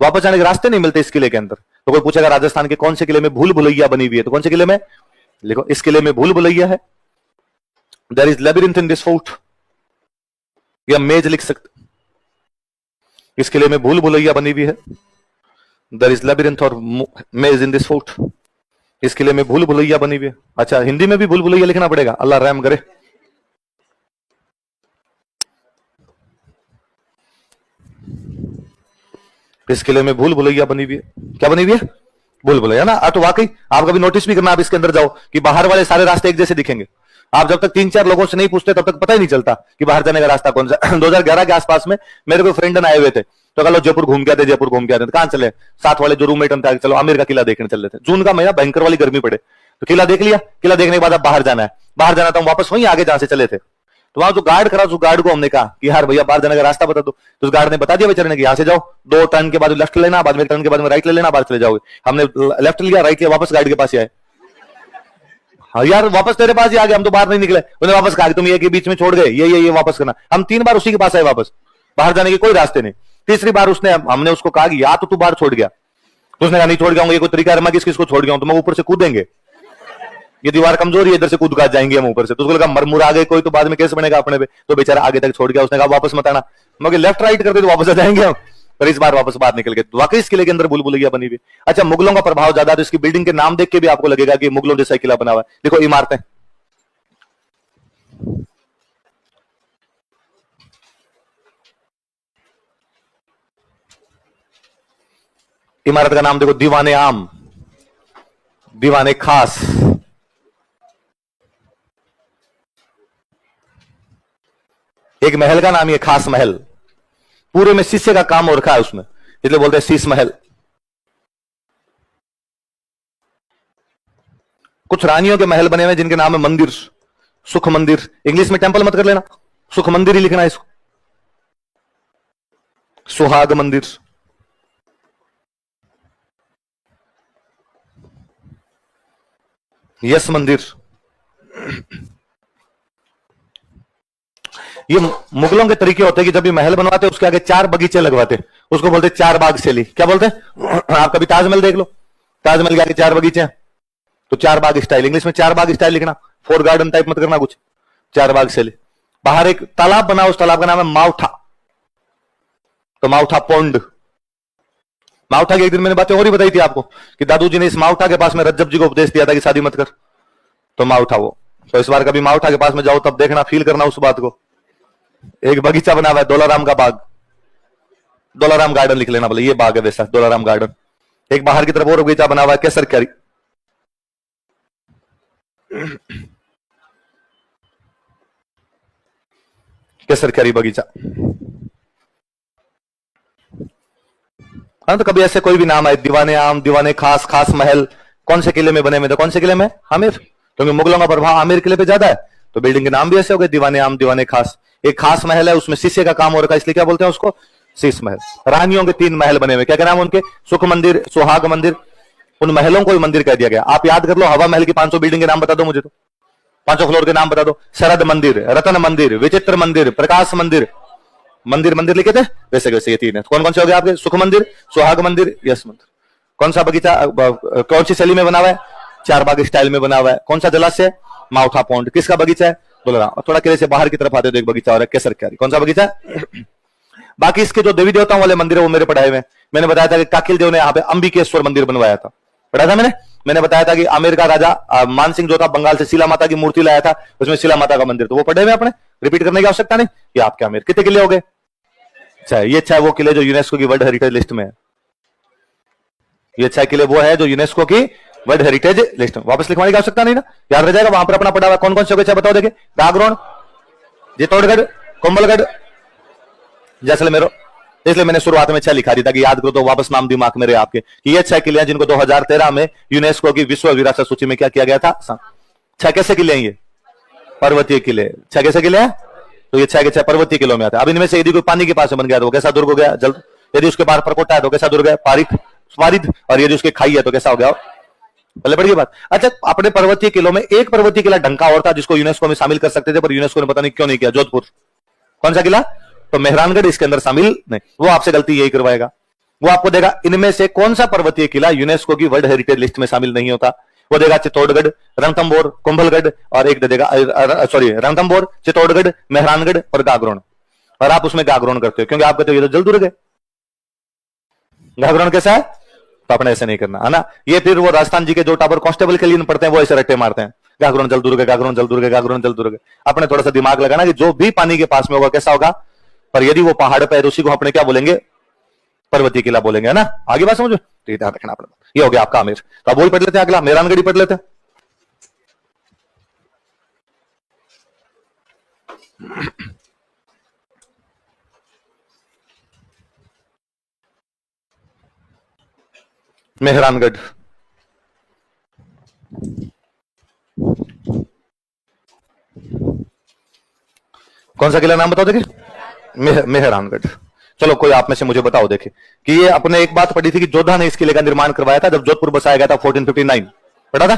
वापस जाने के रास्ते नहीं मिलते इस किले के अंदर। तो कोई पूछेगा राजस्थान के कौन से किले में भूल भुलैया बनी हुई है, तो कौन से किले में, लिखो इस किले में भूल भुलैया है। There is labyrinth in this fort, या मेज लिख सकते, इस किले में भूल भुलैया बनी हुई है। देयर इज लेबिरिंथ और मेज इन दिस फोर्ट, इस किले में भूल भुलैया बनी हुई है। अच्छा हिंदी में भी भूल भुलैया लिखना पड़ेगा, अल्लाह रहम करे। इस किले में भूल भुलैया बनी हुई है, क्या बनी हुई है, भूल भुलैया ना। तो वाकई आप कभी नोटिस भी करना, आप इसके अंदर जाओ कि बाहर वाले सारे रास्ते एक जैसे दिखेंगे, आप जब तक 3-4 लोगों से नहीं पूछते तब तक पता ही नहीं चलता कि बाहर जाने का रास्ता कौन सा। 2011 के आसपास में मेरे को फ्रेंड आए हुए थे, तो कल जयपुर घूम के आते, जयपुर घूम के आते, कहां चले, साथ वाले जो रूममेट थे, चलो आमिर का किला देखने चल रहे थे, जून का महीना भयंकर वाली गर्मी पड़े, तो किला देख लिया, किला देखने के बाद अब बाहर जाना है, बाहर जाना था वापस वहीं आगे जहां से चले थे, तो वहां जो गार्ड खड़ा, उस गार्ड को हमने कहा कि यार भैया बाहर जाने का रास्ता बता दो, तो उस गार्ड ने बता दिया बेचारे ने कि यहां से जाओ, 2 टर्न के बाद लेफ्ट लेना, बाद में टर्न के बाद में राइट ले लेना, बाहर चले जाओगे। हमने लेफ्ट लिया, राइट लिया, वापस गार्ड के पास आए, हाँ यार वापस तेरे पास ही आ गए, हम तो बाहर नहीं निकले, उन्हें वापस कहा तुम ये के बीच में छोड़ गए, ये वापस करना। हम 3 बार उसी के पास आए वापस, बाहर जाने के कोई रास्ते नहीं। तीसरी बार हमने उसको कहा कि या तो तू बाहर छोड़ गया, तो उसने कहा नहीं छोड़ गया, ये कोई तरीका है मैं किसको छोड़ गया हूं, तो मैं ऊपर से कूदेंगे, ये दीवार कमजोर है, इधर से कूद का जाएंगे हम ऊपर से, तो उसको लगा मरमुर आ गए कोई तो बाद में केस बनेगा अपने पे, तो बेचारा आगे तक छोड़ गया, उसने कहा वापस मत आना, मगर लेफ्ट राइट करते तो वापस आ जाएंगे हम, पर इस बार वापस बाहर निकल गए। वाकई इस किले के अंदर भूल भुलैया बनी हुई। अच्छा मुगलों का प्रभाव ज्यादा, तो इसकी बिल्डिंग के नाम देख के भी आपको लगेगा कि मुगलों जैसा किला बना हुआ है। देखो इमारतें, इमारत का नाम देखो, दीवाने आम, दीवाने खास, एक महल का नाम है खास महल, पूरे में शीशे का काम हो रखा है उसमें, इसलिए बोलते हैं शीश महल। कुछ रानियों के महल बने हुए जिनके नाम है मंदिर, सुख मंदिर, इंग्लिश में टेंपल मत कर लेना, सुख मंदिर ही लिखना है इसको, सुहाग मंदिर, यश मंदिर। ये मुगलों के तरीके होते हैं कि जब भी महल बनवाते उसके आगे 4 बगीचे लगवाते, उसको बोलते 4 बाग शैली। क्या बोलते हैं, आप कभी ताजमहल देख लो, ताजमहल के आगे 4 बगीचे हैं, तो 4 बाग स्टाइल, इंग्लिश में 4 बाग स्टाइल लिखना, 4 गार्डन टाइप मत करना कुछ, 4 बाग शैली। बाहर एक तालाब बना, उस तालाब का नाम है माउठा, तो माउठा पोंड। माउठा की एक दिन मैंने बातें और ही बताई थी आपको कि दादू जी ने इस माउठा के पास में रज्जब जी को उपदेश दिया था कि शादी मत कर, तो माउठा वो, तो इस बार कभी माउठा के पास में जाओ तब देखना, फील करना उस बात को। एक बगीचा बना हुआ है दोलाराम का बाग, दोलाराम गार्डन लिख लेना, बोले ये बाग है वैसा दोलाराम गार्डन। एक बाहर की तरफ और बगीचा बना हुआ है केसर कैरी, केसर कैरी बगीचा। हाँ तो कभी ऐसे कोई भी नाम है, दीवाने आम, दीवाने खास, खास महल, कौन से किले में बने हुए थे, कौन से किले में, आमिर, क्योंकि मुगलों का प्रभाव आमिर किले पे ज्यादा है, तो बिल्डिंग के नाम भी ऐसे हो गए, दीवाने आम, दीवाने खास। एक खास महल है, उसमें शीशे का काम हो रखा है, इसलिए क्या बोलते हैं उसको, शीश महल। रानियों के 3 महल बने हुए, क्या क्या नाम उनके, सुख मंदिर, सुहाग मंदिर, उन महलों को मंदिर कह दिया गया। आप याद कर लो, हवा महल की 500 बिल्डिंग के नाम बता दो मुझे, तो 500 फ्लोर के नाम बता दो, शरद मंदिर, रतन मंदिर, विचित्र मंदिर, प्रकाश मंदिर, मंदिर मंदिर लिखे थे वैसे वैसे ये 3 है। कौन कौन से हो गए आपके, सुख मंदिर, सुहाग मंदिर, यश मंदिर। कौन सा बगीचा, कौन सी शैली में बना हुआ है, 4 बाग स्टाइल में बना हुआ है। कौन सा जलाशय, माउठा पॉन्ड, किसका बगीचा है, दोलाराम। और थोड़ा किले से बाहर की तरफ आते तो एक बगीचा और है केसर कैरी, कौन सा बगीचा है। बाकी इसके जो देवी देवताओं वाले मंदिर है वो मेरे पढ़ाए हुए, मैंने बताया था कि काकिल देव ने यहाँ पे अंबिकेश्वर मंदिर बनवाया था, पढ़ा था मैंने बताया था कि आमेर का राजा मानसिंह जो था बंगाल से शिला माता की मूर्ति लाया था, उसमें शिला माता का मंदिर, तो वो पढ़े हुए अपने, रिपीट करने की आवश्यकता नहीं। ये आपके आमेर कितने किले हो गए, अच्छा ये 6 वो किले जो यूनेस्को की वर्ल्ड हेरिटेज लिस्ट में है, ये 6 किले वो है जो यूनेस्को की वर्ल्ड हेरिटेज लिस्ट में, वापस लिखवाने की आवश्यकता नहीं ना, याद रह जाएगा, वहां पर अपना पड़ा हुआ। कौन कौन से हो गए बताओ, देखे, गागरोन, चित्तौड़गढ़, कुंभलगढ़, जैसलमेर, इसलिए मैंने शुरुआत में 6 लिखा दी ताकि याद करो तो वापस नाम दिमाग में रहे आपके कि ये 6 किले हैं जिनको 2013 में यूनेस्को की विश्व विरासत सूची में क्या किया गया था। 6 कैसे किले हैं ये? पर्वतीय किले। 6 कैसे किले हैं? तो ये 6 के 6 पर्वतीय किलों में आते हैं। अब इनमें से यदि कोई पानी के पास बन गया तो कैसा दुर्ग हो गया? जल। यदि उसके पार परकोटा है तो कैसा दुर्ग है? पारित। और यदि उसके खाई है तो कैसा हो गया? पहले बढ़िया बात। अच्छा, अपने पर्वतीय किलों में एक पर्वतीय किला ढंका और था जिसको यूनेस्को में शामिल कर सकते थे, पर यूनेस्को ने पता नहीं क्यों नहीं किया। जोधपुर। कौन सा किला? तो मेहरानगढ़ इसके अंदर शामिल नहीं। वो आपसे गलती यही करवाएगा। वो आपको देगा इनमें से कौन सा पर्वतीय किला यूनेस्को की वर्ल्ड हेरिटेज लिस्ट में शामिल नहीं होता। वो देगा चित्तौड़गढ़, रणथंभौर, कुंभलगढ़ और एक दे देगा सॉरी रणथंभौर, चित्तौड़गढ़, मेहरानगढ़ और गागरोन। और आप उसमें गागरोन करते हो क्योंकि आप कहते हो ये तो जल दुर्ग है। गागरोन कैसा है? तो अपने ऐसे नहीं करना है ना। ये फिर वो राजस्थान जी के जो टावर कांस्टेबल के लिए पढ़ते हैं वो ऐसे रट्टे मारते हैं, गागरोन जल दुर्ग, गागरोन जल दुर्ग, गागरोन जल दुर्ग। अपने थोड़ा सा दिमाग लगाना कि जो भी पानी के पास में होगा कैसा होगा, पर यदि वो पहाड़ पे है तो उसी को अपने क्या बोलेंगे? पर्वतीय किला बोलेंगे, है ना। आगे बात समझो, तो ये ध्यान रखना अपना। ये हो गया आपका आमेर। तो अब वही पढ़ लेते हैं अगला, मेहरानगढ़ी पढ़ लेते हैं। मेहरानगढ़ कौन सा किला नाम बताओ देखिए? मेहरानगढ़। चलो कोई आप में से मुझे बताओ देखे कि ये अपने एक बात पढ़ी थी कि जोधा ने इस किले का निर्माण करवाया था जब जोधपुर बसाया गया था 1459, पढ़ा था।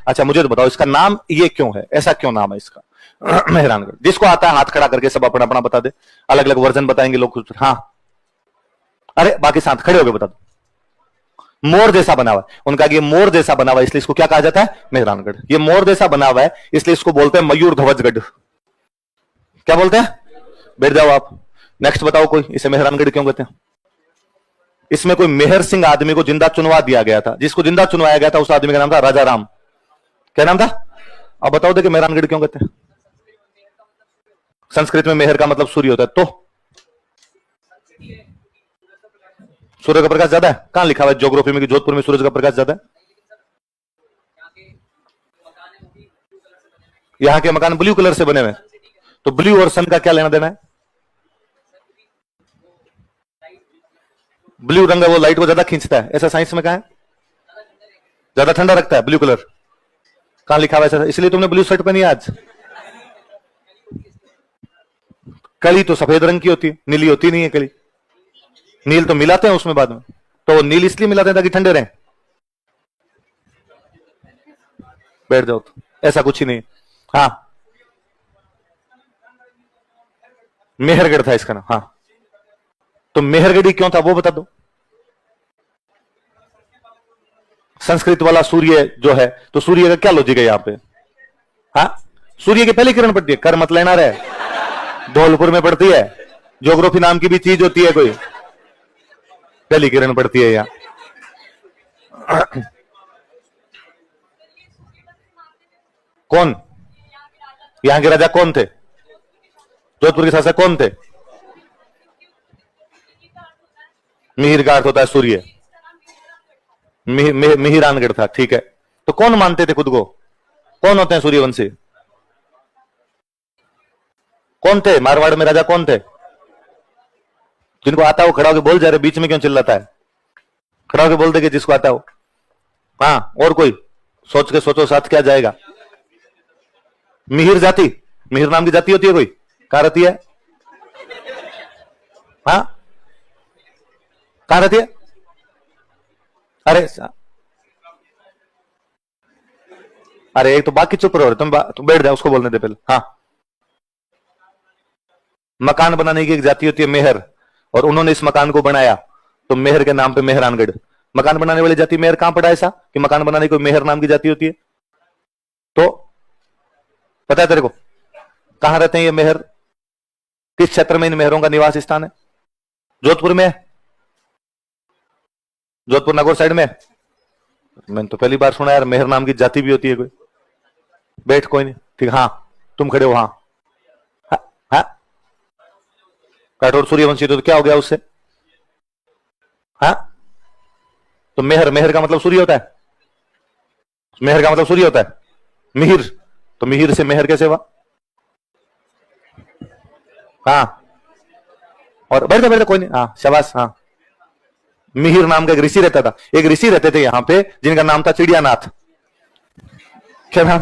अच्छा मुझे तो बताओ इसका नाम ये क्यों है, ऐसा क्यों नाम है इसका? मेहरानगढ़। जिसको आता है हाथ खड़ा करके सब अपना अपना बता दे। अलग अलग वर्जन बताएंगे लोग कुछ। हाँ, अरे बाकी साथ खड़े होकर बता दो। मोर जैसा बना हुआ है उनका, ये मोर जैसा बना हुआ है इसलिए इसको क्या कहा जाता है? मेहरानगढ़। ये मोर जैसा बना हुआ है इसलिए इसको बोलते हैं मयूर ध्वजगढ़। क्या बोलते हैं? बैठ जाओ आप। नेक्स्ट बताओ कोई इसे मेहरानगढ़ क्यों कहते हैं? इसमें कोई मेहर सिंह आदमी को जिंदा चुनवा दिया गया था। जिसको जिंदा चुनवाया गया था उस आदमी का नाम था राजा राम। क्या नाम था? अब बताओ देखिए मेहरानगढ़ क्यों कहते हैं? संस्कृत में मेहर का मतलब सूर्य होता है। तो सूर्य का प्रकाश ज्यादा है? कहां लिखा हुआ है ज्योग्राफी में कि जोधपुर में सूरज का प्रकाश ज्यादा है? यहां के मकान ब्लू कलर से बने हुए, तो ब्लू और सन का क्या लेना देना है? ब्लू रंग है वो लाइट को ज्यादा खींचता है, ऐसा साइंस में कहा है? ज्यादा ठंडा रखता है ब्लू कलर। कहां लिखा हुआ है? इसलिए तुमने ब्लू शर्ट पहनी आज। कली तो सफेद रंग की होती है, नीली होती नहीं है कली। नील तो मिलाते हैं उसमें बाद में, तो नील इसलिए मिलाते हैं ताकि ठंडे रहें। बैठ जाओ, तो ऐसा कुछ ही नहीं। हाँ, मेहरगढ़ था इसका नाम। हाँ, तो मेहरगढ़ी क्यों था वो बता दो। संस्कृत वाला सूर्य जो है, तो सूर्य का क्या लॉजिक है यहां पे? हाँ, सूर्य की पहली किरण पड़ती है, कर मत लेना रहे। धौलपुर में पड़ती है, ज्योग्राफी नाम की भी चीज होती है कोई, पहली किरण पड़ती है यहां। कौन? यहां के राजा कौन थे? जोधपुर के शासक कौन थे? मिहिर का अर्थ होता है सूर्य। मिहिरानगढ़ था, ठीक है। तो कौन मानते थे खुद को? कौन होते हैं सूर्यवंशी? कौन थे मारवाड़ में राजा? कौन थे? जिनको आता हो खड़ा होकर बोल जा रहे, बीच में क्यों चिल्लाता है? खड़ा होकर बोल दे कि जिसको आता हो। हाँ, और कोई सोच के सोचो साथ क्या जाएगा? मिहिर जाति, मिहिर नाम की जाति होती है कोई? कहां रहती है? हाँ, कहां रहती है? अरे एक तो बाकी चुप रहो, तुम बैठ जाओ, उसको बोलने दे पहले। हाँ, मकान बनाने की एक जाति होती है मेहर, और उन्होंने इस मकान को बनाया तो मेहर के नाम पे मेहरानगढ़। मकान बनाने वाली जाति मेहर कहां पड़ा ऐसा कि मकान बनाने को मेहर नाम की जाति होती है? तो पता है तेरे को कहां रहते हैं ये मेहर? किस क्षेत्र में इन मेहरों का निवास स्थान है? जोधपुर में है? जोधपुर नागौर साइड में? मैंने तो पहली बार सुना यार मेहर नाम की जाति भी होती है कोई। बैठ, कोई नहीं, ठीक। हाँ, तुम खड़े हो। हाँ, हाँ, राठौर सूर्यवंशी, तो क्या हो गया उससे? हाँ, तो मेहर, मेहर का मतलब सूर्य होता है। मेहर का मतलब सूर्य होता है। मिहिर, तो मिहिर से मेहर कैसे हुआ? हाँ, और बैठ जा कोई नहीं, हाँ शाबाश, हाँ। मिहिर नाम का एक ऋषि रहता था, एक ऋषि रहते थे यहाँ पे जिनका नाम था चिड़ियानाथ। क्या नाम,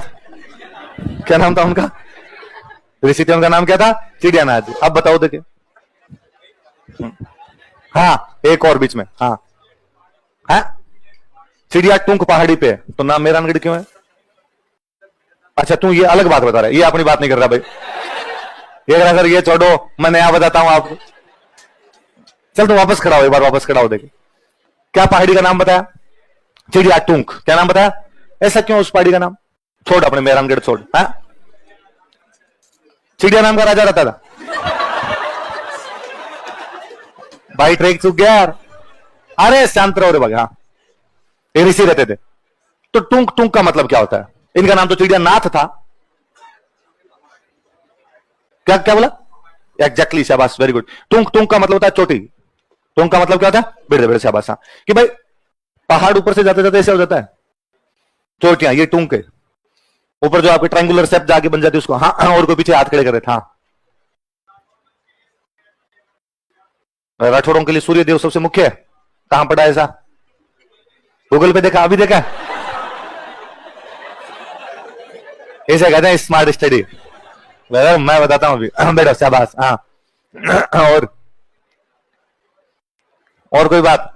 क्या नाम था उनका? ऋषि थे, उनका नाम क्या था? चिड़ियानाथ। अब बताओ देखे। हाँ एक और बीच में, हाँ हाँ, चिड़िया टूंक पहाड़ी पे, तो नाम मेहरानगढ़ क्यों है? अच्छा तू ये अलग बात बता रहा है, ये अपनी बात नहीं कर रहा भाई। ये कह रहा सर ये छोड़ो, मैं नया बताता हूं आपको। चल तू वापस खड़ा हो, एक बार वापस खड़ा हो, देखे क्या पहाड़ी का नाम बताया? चिड़िया टूंक। क्या नाम बताया? ऐसा क्यों उस पहाड़ी का नाम? छोड़ अपने मेहरानगढ़ छोड़। हाँ चिड़िया नाम का राजा रहता था भाई, ट्रेक चुक गया यार। अरे शांत रहो रे भाई। हाँ ये ऋषि रहते थे। तो टूंक टूंक का मतलब क्या होता है? इनका नाम तो चिड़िया नाथ था। क्या क्या बोला? एग्जैक्टली, शाबाश, वेरी गुड। टूंक टूंक का मतलब होता है चोटी। टूंक का मतलब क्या होता है? बेड़े बेड़े, शाबाश। हाँ कि भाई पहाड़ ऊपर से जाते जाते ऐसे हो जाता है चोटियां, ये टूंक है। ऊपर जो आपके ट्रायंगुलर शेप जाके बन जाती है उसको, हाँ, और कोई पीछे हाथ खड़े करे था। राठौड़ों के लिए सूर्य देव सबसे मुख्य है। कहां पड़ा ऐसा? गूगल पे देखा? अभी देखा? ऐसे कहते हैं स्मार्ट स्टडी। मैं बताता हूं अभी। बेटा शाबाश। हाँ और कोई बात?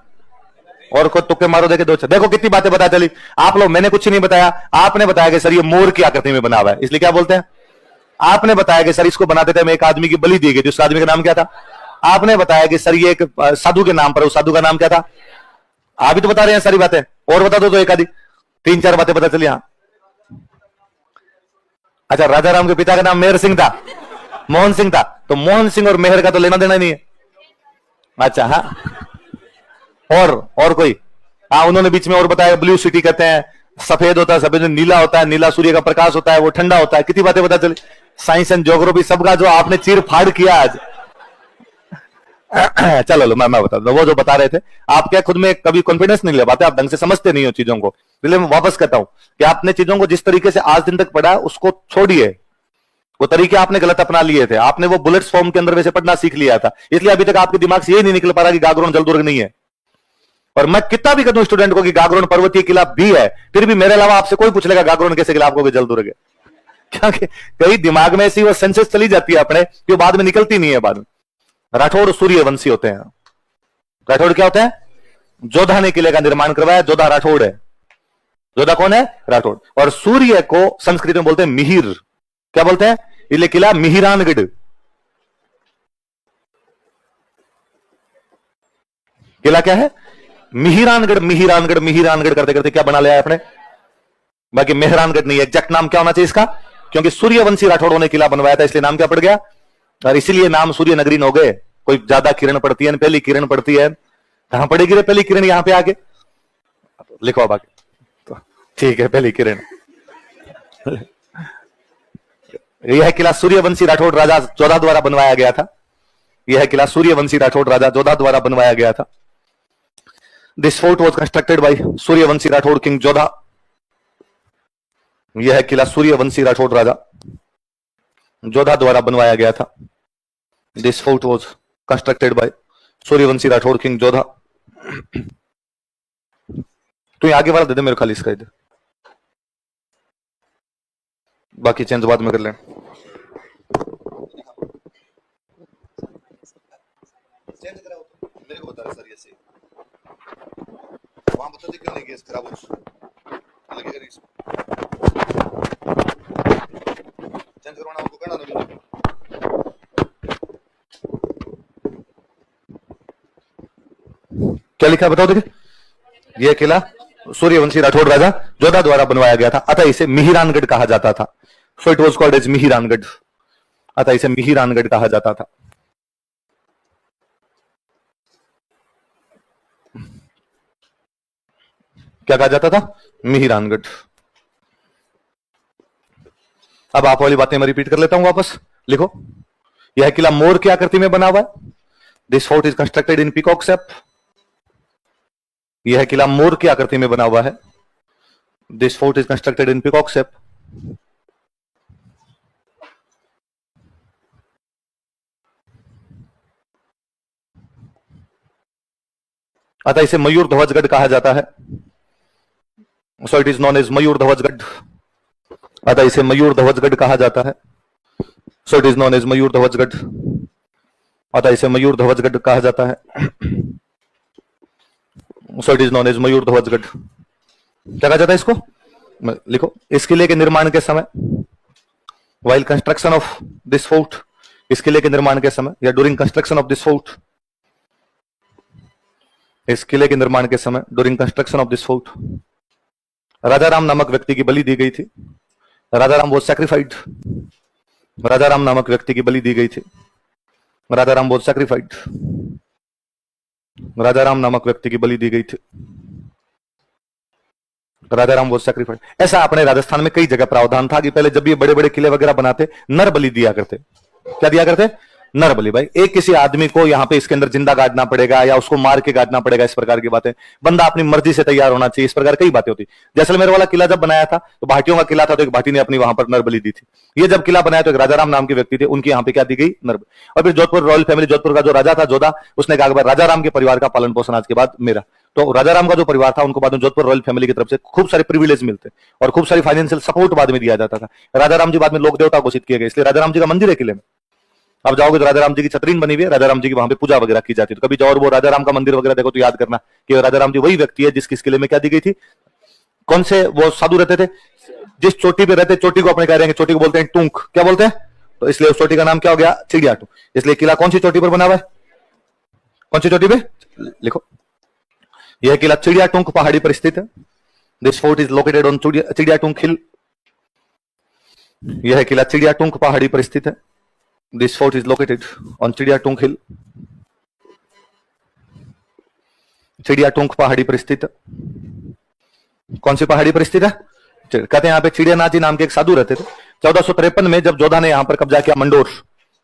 और को तुक्के मारो, देखे दो। देखो कितनी बातें पता चली आप लोग। मैंने कुछ नहीं बताया, आपने बताया कि सर ये मोर की आकृति में बना हुआ है, इसलिए क्या बोलते हैं? आपने बताया कि सर इसको बनाते थे मैं एक आदमी की बलि दी गई थी, उस आदमी का नाम क्या था? आपने बताया कि सर ये एक साधु के नाम पर, उस साधु का नाम क्या था? आप भी तो बता रहे हैं सारी बातें, और बता दो तो एक आदि, तीन चार बातें पता चली। हाँ अच्छा, राजा राम के पिता का नाम मेहर सिंह था, मोहन सिंह था, तो मोहन सिंह और मेहर का तो लेना देना नहीं है। अच्छा हाँ, और कोई? हाँ उन्होंने बीच में और बताया, ब्लू सिटी कहते हैं, सफेद होता है, सफेद नीला होता है, नीला सूर्य का प्रकाश होता है, वो ठंडा होता है। कितनी बातें पता चली। साइंस एंड ज्योग्राफी सबका जो आपने चीर फाड़ किया आज। चलो लो मैं बता दूं, वो जो बता रहे थे, आप क्या खुद में कभी कॉन्फिडेंस नहीं ले पाते, आप ढंग से समझते नहीं हो चीजों को। इसलिए मैं वापस कहता हूं कि आपने चीजों को जिस तरीके से आज दिन तक पढ़ा उसको छोड़िए। वो तरीके आपने गलत अपना लिए थे, आपने वो बुलेट्स फॉर्म के अंदर वैसे पढ़ना सीख लिया था, इसलिए अभी तक आपके दिमाग से ये नहीं निकल पा रहा कि गागरोन जलदुर्ग नहीं है। और मैं कितना भी कहूं स्टूडेंट को कि गागरोन पर्वतीय किला भी है, फिर भी मेरे अलावा आपसे कोई पूछ लेगा गागरोन कैसे किला, आपको जलदुर्ग है। क्योंकि कई दिमाग में ऐसी वो सेंसेस चली जाती है अपने, जो बाद में निकलती नहीं है बाद में। राठौड़ सूर्यवंशी होते हैं। राठौड़ क्या होते हैं? जोधा ने किले का निर्माण करवाया, जोधा राठौड़ है। जोधा कौन है? राठौड़। और सूर्य को संस्कृत में बोलते हैं मिहिर। क्या बोलते हैं? इसलिए किला मिहिरानगढ़। किला क्या है? मिहिरानगढ़। मिहिरानगढ़ मिहिरानगढ़ करते करते क्या बना लिया आपने? बाकी मेहरानगढ़ नहीं। एग्जैक्ट नाम क्या होना चाहिए इसका? क्योंकि सूर्यवंशी राठौड़ों ने किला बनवाया था, इसलिए नाम क्या पड़ गया, और इसीलिए नाम सूर्य नगरी हो गए। कोई ज्यादा किरण पड़ती है, पहली किरण पड़ती है, कहां पड़ेगी रे पहली किरण? यहां पे आके लिखो अब आगे, तो ठीक है, पहली किरण। यह किला सूर्यवंशी राठौड़ राजा जोधा द्वारा बनवाया गया था। यह किला सूर्यवंशी राठौड़ राजा जोधा द्वारा बनवाया गया था। This fort was constructed by Suryavanshi Rathore king Jodha. यह किला सूर्यवंशी राठौड़ राजा जोधा द्वारा बनवाया गया था। This fort was constructed by Suryavanshi Rathore king Jodha. तो ये आगे वाला दे दे मेरे, खाली इसका इधर, बाकी चेंज बाद में कर लें। चेंज कराओ मेरे को बता रहे सर, ये सही वहां बता दे क्यों नहीं गैस खराब हो लगेगा रीस चेंज करवाना आपको कहना नहीं। क्या लिखा बताओ देखिए? यह किला सूर्यवंशी राठौड़ राजा जोधा द्वारा बनवाया गया था, अतः इसे मिहिरानगढ़ कहा जाता था। So it was called as Mihiranagarh, अतः इसे मिहिरानगढ़ कहा जाता था। क्या कहा जाता था? मिहिरानगढ़। अब आप वाली बातें मैं रिपीट कर लेता हूं वापस, लिखो। यह किला मोर की आकृति में बना हुआ है। This fort is constructed in peacock shape. यह किला मोर की आकृति में बना हुआ है। This fort is constructed in peacock shape. अतः इसे मयूर ध्वजगढ़ कहा जाता है। So it is known as Mayur Dhwajgarh. अतः इसे मयूर ध्वजगढ़ कहा जाता है। So it is known as Mayur Dhwajgarh. अतः इसे मयूर ध्वजगढ़ कहा जाता है। So it is known as Mayur Dhwajgarh. क्या कहा जाता है इसको? लिखो, इस किले के निर्माण के समय, while construction of this fort, इस किले के निर्माण के समय या during construction of this fort, इस किले के निर्माण के समय, during construction of this fort, Rajaram नामक व्यक्ति की बलि दी गई थी। राजाराम वॉज सैक्रिफाइड। राजाराम नामक व्यक्ति की बलि दी गई थी। राजाराम वॉज सैक्रिफाइड। राजाराम नामक व्यक्ति की बलि दी गई थी। राजाराम वॉज सैक्रिफाइड। ऐसा अपने राजस्थान में कई जगह प्रावधान था कि पहले जब ये बड़े बड़े किले वगैरह बनाते, नर बलि दिया करते। क्या दिया करते? नर बलि। भाई एक किसी आदमी को यहां पे इसके अंदर जिंदा गाड़ना पड़ेगा या उसको मार के गाड़ना पड़ेगा, इस प्रकार की बातें, बंदा अपनी मर्जी से तैयार होना चाहिए, इस प्रकार कई बातें होती। जैसलमेर वाला किला जब बनाया था तो भाटियों का किला था, तो एक भाटी ने अपनी वहां पर नर बलि दी थी। ये जब किला बनाया तो एक राजाराम नाम के व्यक्ति थे, उनकी यहाँ पे क्या दी गई? नर। और फिर जोधपुर रॉयल फैमिली, जोधपुर का जो राजा था जोधा, उसने कहा राजाराम के परिवार का पालन पोषण आज के बाद मेरा। तो राजाराम का जो परिवार था उनको बाद में जोधपुर रॉयल फैमिली की तरफ से खूब सारे प्रिविलेज मिलते और खूब सारी फाइनेंशियल सपोर्ट बाद में दिया जाता था। राजाराम जी बाद में लोक देवता घोषित किए गए, इसलिए राजाराम जी का मंदिर है किले में। अब जाओगे तो राजाराम जी की छतरीन बनी हुई है, राजाराम जी की वहां पे पूजा वगैरह की जाती है। तो कभी जाओ और वो राजाराम का मंदिर वगैरह देखो तो याद करना कि राजाराम जी वही व्यक्ति है जिसकी इस किले में क्या दी गई थी। कौन से वो साधु रहते थे? जिस चोटी पे रहते, चोटी को अपने कह रहे हैं, चोटी को बोलते हैं टूंक। क्या बोलते हैं? तो इसलिए उस चोटी का नाम क्या हो गया? चिड़िया टूंक। इसलिए किला कौन सी चोटी पर बना हुआ है? कौन सी चोटी पे? लिखो, यह किला चिड़िया टूंक पहाड़ी पर स्थित है। This fort is located on चिड़िया टूंक हिल। यह किला चिड़िया टूंक पहाड़ी पर स्थित है। This fort is located on चिड़िया टूंक हिल। चिड़िया टूंक पहाड़ी पर स्थित है। कौन सी पहाड़ी पर स्थित है? कहते हैं यहाँ पे चिड़ियानाथ जी नाम के एक साधु रहते थे। 1453 में जब जोधा ने यहाँ पर कब्जा किया, मंडोर,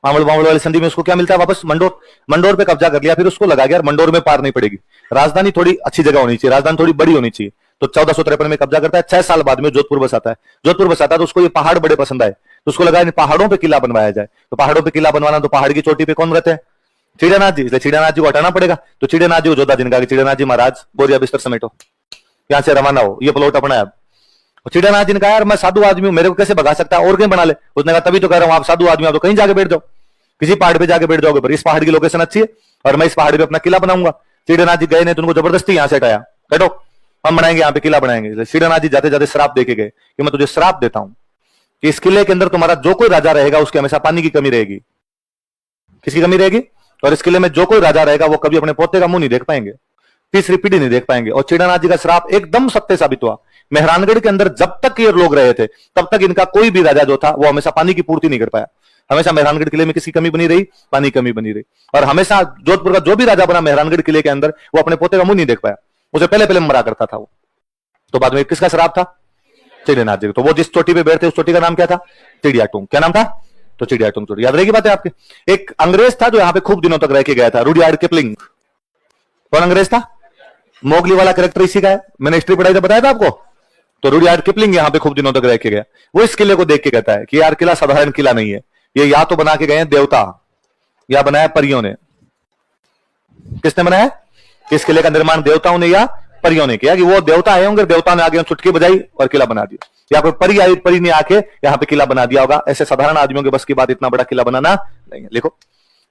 मामल मामल वाली संधि में उसको क्या मिलता है वापस? मंडोर। मंडोर पे कब्जा कर लिया, फिर उसको लगा यार मंडोर में पार नहीं पड़ेगी, राजधानी थोड़ी अच्छी जगह होनी चाहिए, राजधानी थोड़ी बड़ी होनी चाहिए। तो 1453 में कब्जा करता है। 6 साल बाद में जोधपुर बसाता है। जोधपुर बसाता है तो उसको ये पहाड़ बड़े पसंद आए, तो उसको लगा इन पहाड़ों पे किला बनवाया जाए। तो पहाड़ों पे किला बनवाना, तो पहाड़ की चोटी पे कौन रहते हैं? चिड़ियानाथ जी। इसलिए चिड़ियानाथ जी को हटाना पड़ेगा। तो चिड़ियानाथ जी को जोधा जी ने कहा, चिड़ियानाथ जी महाराज बोरिया बिस्तर समेटो, यहां से रवाना हो, ये प्लॉट अपना है। चिड़ियानाथ जी ने कहा यार मैं साधु आदमी हूं, मेरे को कैसे भगा सकता है, और कहीं बना ले। उसने कहा तभी तो कह रहा हूं, आप साधु आदमी, आप तो कहीं जाके बैठ जाओ, किसी पहाड़ पे जाके बैठ जाओगे, पर इस पहाड़ की लोकेशन अच्छी है और मैं इस पहाड़ पे अपना किला बनाऊंगा। चिड़ियानाथ जी गए ने तो उनको जबरदस्ती यहां से हटाया, बैठो हम बनाएंगे यहाँ पे किला बनाएंगे। चिड़ियानाथ जी जाते जाते श्राप देके गए कि मैं तुझे श्राप देता हूं कि इस किले के अंदर तुम्हारा जो कोई राजा रहेगा उसके हमेशा पानी की कमी रहेगी। किसकी कमी रहेगी? और इस किले में जो कोई राजा रहेगा वो कभी अपने पोते का मुंह नहीं देख पाएंगे, तीसरी पीढ़ी नहीं देख पाएंगे। और चिड़ियानाथ जी का श्राप एकदम सत्य साबित हुआ। मेहरानगढ़ के अंदर जब तक ये लोग रहे थे तब तक इनका कोई भी राजा जो था वो हमेशा पानी की पूर्ति नहीं कर पाया। हमेशा मेहरानगढ़ किले में किसकी कमी बनी रही? पानी की कमी बनी रही। और हमेशा जोधपुर का जो भी राजा बना मेहरानगढ़ किले के अंदर, वो अपने पोते का मुंह नहीं देख पाया, उसे पहले पहले मरा करता था वो। तो बाद में किसका श्राप था? चिड़ियानाथ जी। तो वो जिस चोटी पे बैठते उस चोटी का नाम क्या था? चिड़िया टूंक। क्या नाम था? तो चिड़िया टूंक चोटी। याद रहेगी बात है आपके। एक अंग्रेज था जो यहाँ पे खूब दिनों तक रह के गया था, रुडयार्ड किपलिंग। कौन अंग्रेज था? मोगली वाला कैरेक्टर इसी का है, मैंने हिस्ट्री पढ़ाई तो बताया था आपको। तो रुडयार्ड किपलिंग यहाँ पे खूब दिनों तक रह के गया। वो इस किले को देख के कहता है कि यार किला साधारण किला नहीं है, ये या तो बना के गए देवता या बनाया परियों ने। किसने बनाया? इस किले का निर्माण देवताओं ने या परियों ने किया, कि वो देवता आए होंगे, देवता ने आगे चुटकी बजाई और किला बना दिया, या कोई परी आई, परी ने आके यहाँ पे किला बना दिया होगा। ऐसे साधारण आदमियों के बस की बात इतना बड़ा किला बनाना नहीं है। लिखो,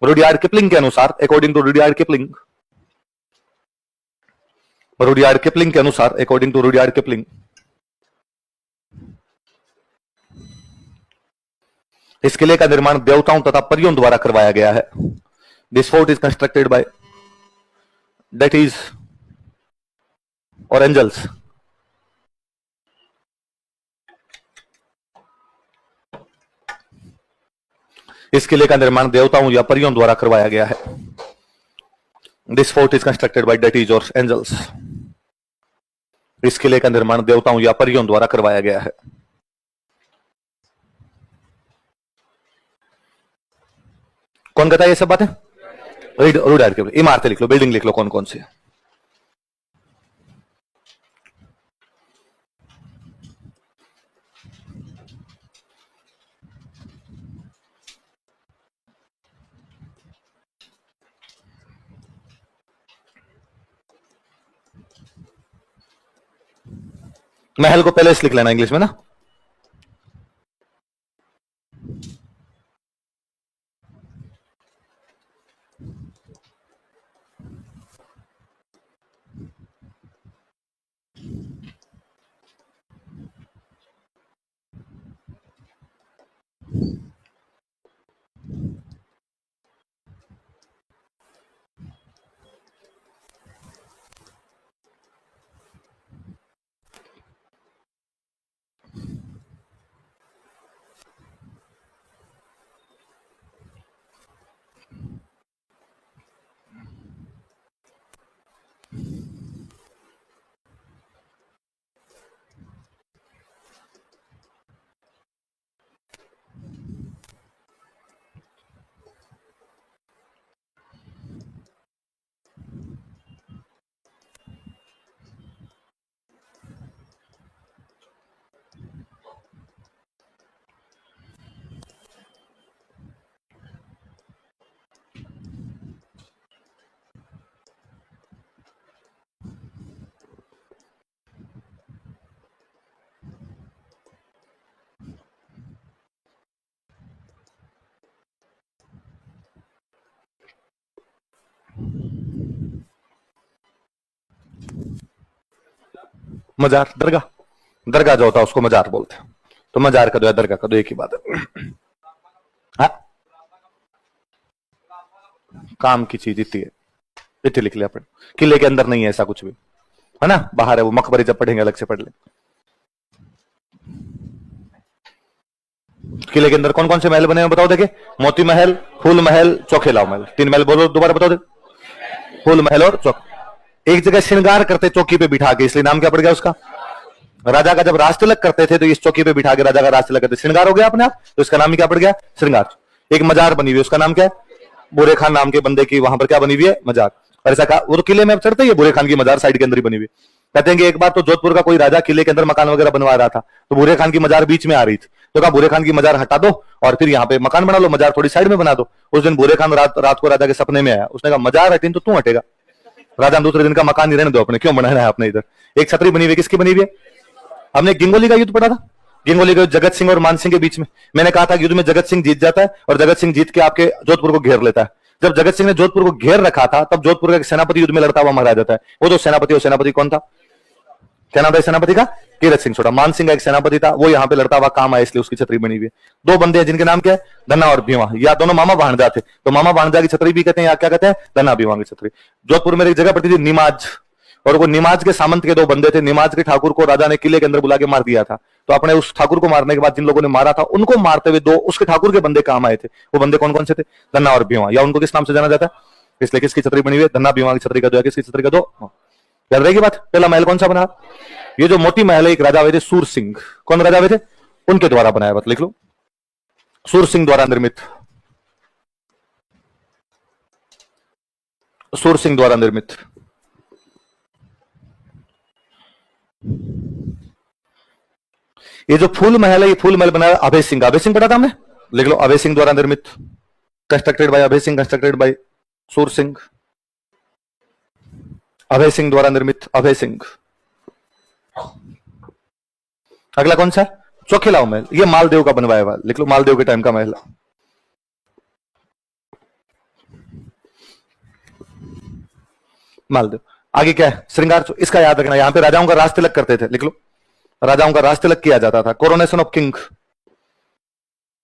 रुडयार्ड किपलिंग के अनुसार, according to Rudyard Kipling, Rudyard Kipling के अनुसार, अकॉर्डिंग टू रुडयार्ड किपलिंग, इस किले का निर्माण देवताओं तथा परियों द्वारा करवाया गया है। This fort is constructed by deities और एंजल्स। इस किले का निर्माण देवताओं या परियों द्वारा करवाया गया है। This fort is constructed by deities और एंजल्स। इस किले का निर्माण देवताओं या परियों द्वारा करवाया गया है। कौन कहता है ये सब बातें? Rudyard Kipling. इमारतें लिख लो, बिल्डिंग लिख लो, कौन कौन सी। महल को पैलेस लिख लेना इंग्लिश में ना। मजार, दरगाह, दरगाह जो होता है उसको मजार बोलते हैं। तो मजार का दो या दरगाह का दो एक ही बात है। हाँ? काम की चीज इतनी है, इतनी लिख लिया अपन। किले के अंदर नहीं है ऐसा कुछ भी, है ना, बाहर है वो। मकबरी जब पढ़ेंगे अलग से पढ़ ले। किले के अंदर कौन कौन से महल बने हैं बताओ देखे। मोती महल, फूल महल, चौखेला महल। तीन महल बोलो दोबारा बताओ दे। फूल महल और चौक। एक जगह श्रृंगार करते चौकी पे बिठा के, इसलिए नाम क्या पड़ गया उसका। राजा का जब राज तिलक करते थे तो इस चौकी पे बिठा के राजा का राज तिलक करते, श्रृंगार हो गया अपने आप, तो इसका नाम ही क्या पड़ गया, श्रृंगार। एक मजार बनी हुई है, उसका नाम क्या है, बुरे खान नाम के बंदे की वहां पर क्या बनी हुई है, मजार। और ऐसा कहा वो तो किले में चढ़ते ही बुरे खान की मजार साइड के अंदर ही बनी हुई। कहते हैं कि एक बार तो जोधपुर का कोई राजा किले के अंदर मकान वगैरह बनवा रहा था, तो बुरे खान की मजार बीच में आ रही थी, तो कहा बुरे खान की मजार हटा दो और फिर यहाँ पे मकान बना लो, मजार थोड़ी साइड में बना दो। उस दिन बुरे खान रात को राजा के सपने में आया, उसने कहा मजार हटी तो तू हटेगा, राजा दूसरे दिन का मकान नहीं रहने दो अपने, क्यों बनाना है अपने इधर। एक छतरी बनी हुई, किसकी बनी हुई है, हमने गिंगोली का युद्ध पढ़ा था, गिंगोली का जगत सिंह और मान सिंह के बीच में। मैंने कहा था युद्ध में जगत सिंह जीत जाता है और जगत सिंह जीत के आपके जोधपुर को घेर लेता है। जब जगत सिंह ने जोधपुर को घेर रखा था तब जोधपुर का एक सेनापति युद्ध में लड़ता हुआ मारा जाता है। वो तो सेनापति, और सेनापति कौन था, क्या नाम था सेनापति का, कीरत सिंह छोटा। मान सिंह का एक सेनापति था, वो यहाँ पे लड़ता हुआ काम आया, इसलिए उसकी छतरी बनी हुई है। दो बंदे हैं जिनके नाम क्या है, धन्ना और भीमा, या दोनों मामा भांजा थे, तो मामा भांजा की छतरी भी कहते हैं, या क्या कहते हैं, धन्ना भीमा की छतरी। जोधपुर में एक जगह पड़ती थी निमाज, और वो निमाज के सामंत के दो बंदे थे। निमाज के ठाकुर को राजा ने किले के अंदर बुला के मार दिया था, तो अपने उस ठाकुर को मारने के बाद जिन लोगों ने मारा था उनको मारते हुए दो उसके ठाकुर के बंदे काम आए थे। वो बंदे कौन कौन से थे, धन्ना और भीमा, या उनको किस नाम से जाना जाता है, इसलिए किसकी छतरी बनी हुई है, धन्ना भीमा की छतरी का दो, किसकी छतरी का दो। याद रहेगी बात। पहला महल कौन सा बना, ये जो मोती महल है, एक राजा हुए थे सूर सिंह, कौन राजा हुए थे, उनके द्वारा बनाया, बात लिख लो, सूर सिंह द्वारा निर्मित, सूर सिंह द्वारा निर्मित। ये जो फूल महल है, ये फूल महल बनाया अभय सिंह, अभय सिंह पढ़ा था हमने, लिख लो, अभय सिंह द्वारा निर्मित, constructed by Abhay Singh, constructed by सूर सिंह, अभय सिंह द्वारा निर्मित, अभय सिंह। अगला कौन सा, चौखेला महल, ये मालदेव का बनवाया हुआ, लिख लो, मालदेव के टाइम का महल। मालदेव। आगे क्या है, श्रृंगार, इसका याद रखना, यहां पे राजाओं का राज तिलक करते थे, लिख लो, राजाओं का राज तिलक किया जाता था। Coronation of king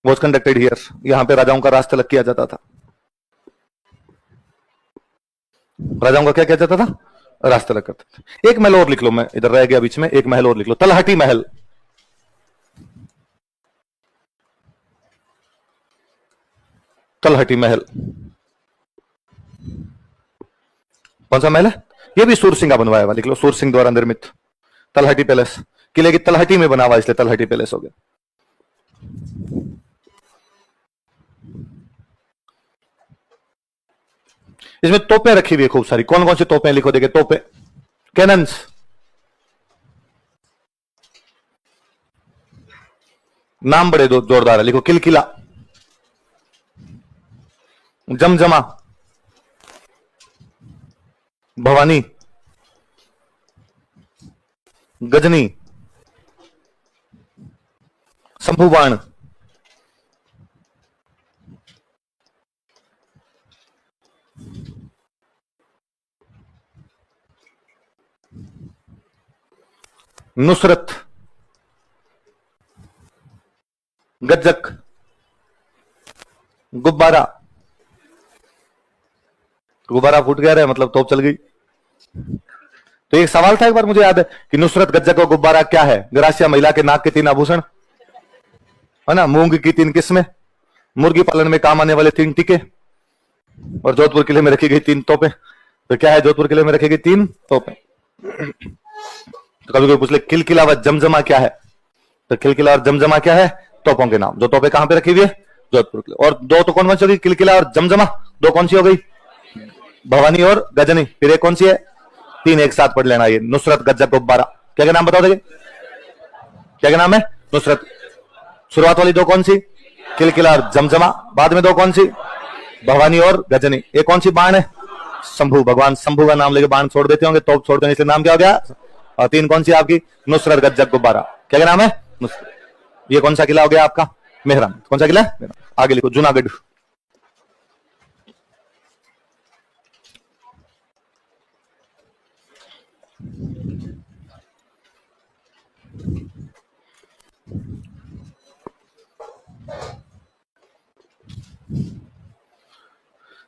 was conducted here, यहां पे राजाओं का राज तिलक किया जाता था। राजाओं का क्या किया जाता था, राज तिलक करते थे। एक महल और लिख लो, मैं इधर रह गया बीच में, एक महल और लिख लो, तलहटी महल। तलहटी महल कौन सा महल है, ये भी सूर सिंह का बनवाया हुआ, लिख लो, सूर सिंह द्वारा निर्मित तलहटी पैलेस, किले की तलहटी में बना हुआ इसलिए तलहटी पैलेस हो गया। इसमें तोपें रखी हुई है खूब सारी, कौन कौन सी तोपें लिखो देखे, तोपें, कैनन्स, नाम बड़े जोरदार है, लिखो, किलकिला, जमजमा, भवानी, गजनी, शंभु बाण, नुसरत, गज्जक, गुब्बारा, गुब्बारा फूट गया, मतलब तोप चल गई। तो एक सवाल था एक बार मुझे याद है कि नुसरत, गज्जक और गुब्बारा क्या है? ग्रासिया महिला के नाक के 3 आभूषण, है ना, मूंग की 3 किस्में, मुर्गी पालन में काम आने वाले 3 टीके, और जोधपुर किले में रखी गई 3 तोपें। तो क्या है जोधपुर किले में रखी गई 3 तोपें? तो कभी कोई पूछ ले किलकिला व जमजमा क्या है, तो किलकिला और जमजमा क्या है? तोपों के नाम। जो तोपें कहां पे रखी हुई है? जोधपुर किले। और 2 तो कौन सी होगी? किलकिला और जमजमा। 2 कौन सी हो गई? भवानी और गजनी। फिर एक कौन सी है? 3 एक साथ पढ़ लेना। ये नुसरत, गज्जक, गुब्बारा, क्या क्या नाम बताओ देखिए, क्या क्या नाम है? नुसरत। शुरुआत वाली 2 कौन सी? किलकिला और जमजमा। बाद में 2 कौन सी? भवानी और गजनी। एक कौन सी बाण है? शंभु। भगवान शंभु का नाम लेके बाण छोड़ देते होंगे, तोप छोड़ देंगे, इसलिए नाम क्या हो गया? और 3 कौन सी आपकी? नुसरत, गज्जक, गुब्बारा। क्या क्या नाम है? नुसरत। ये कौन सा किला हो गया आपका? मेहरान। कौन सा किला है? आगे लिखो, जूनागढ़।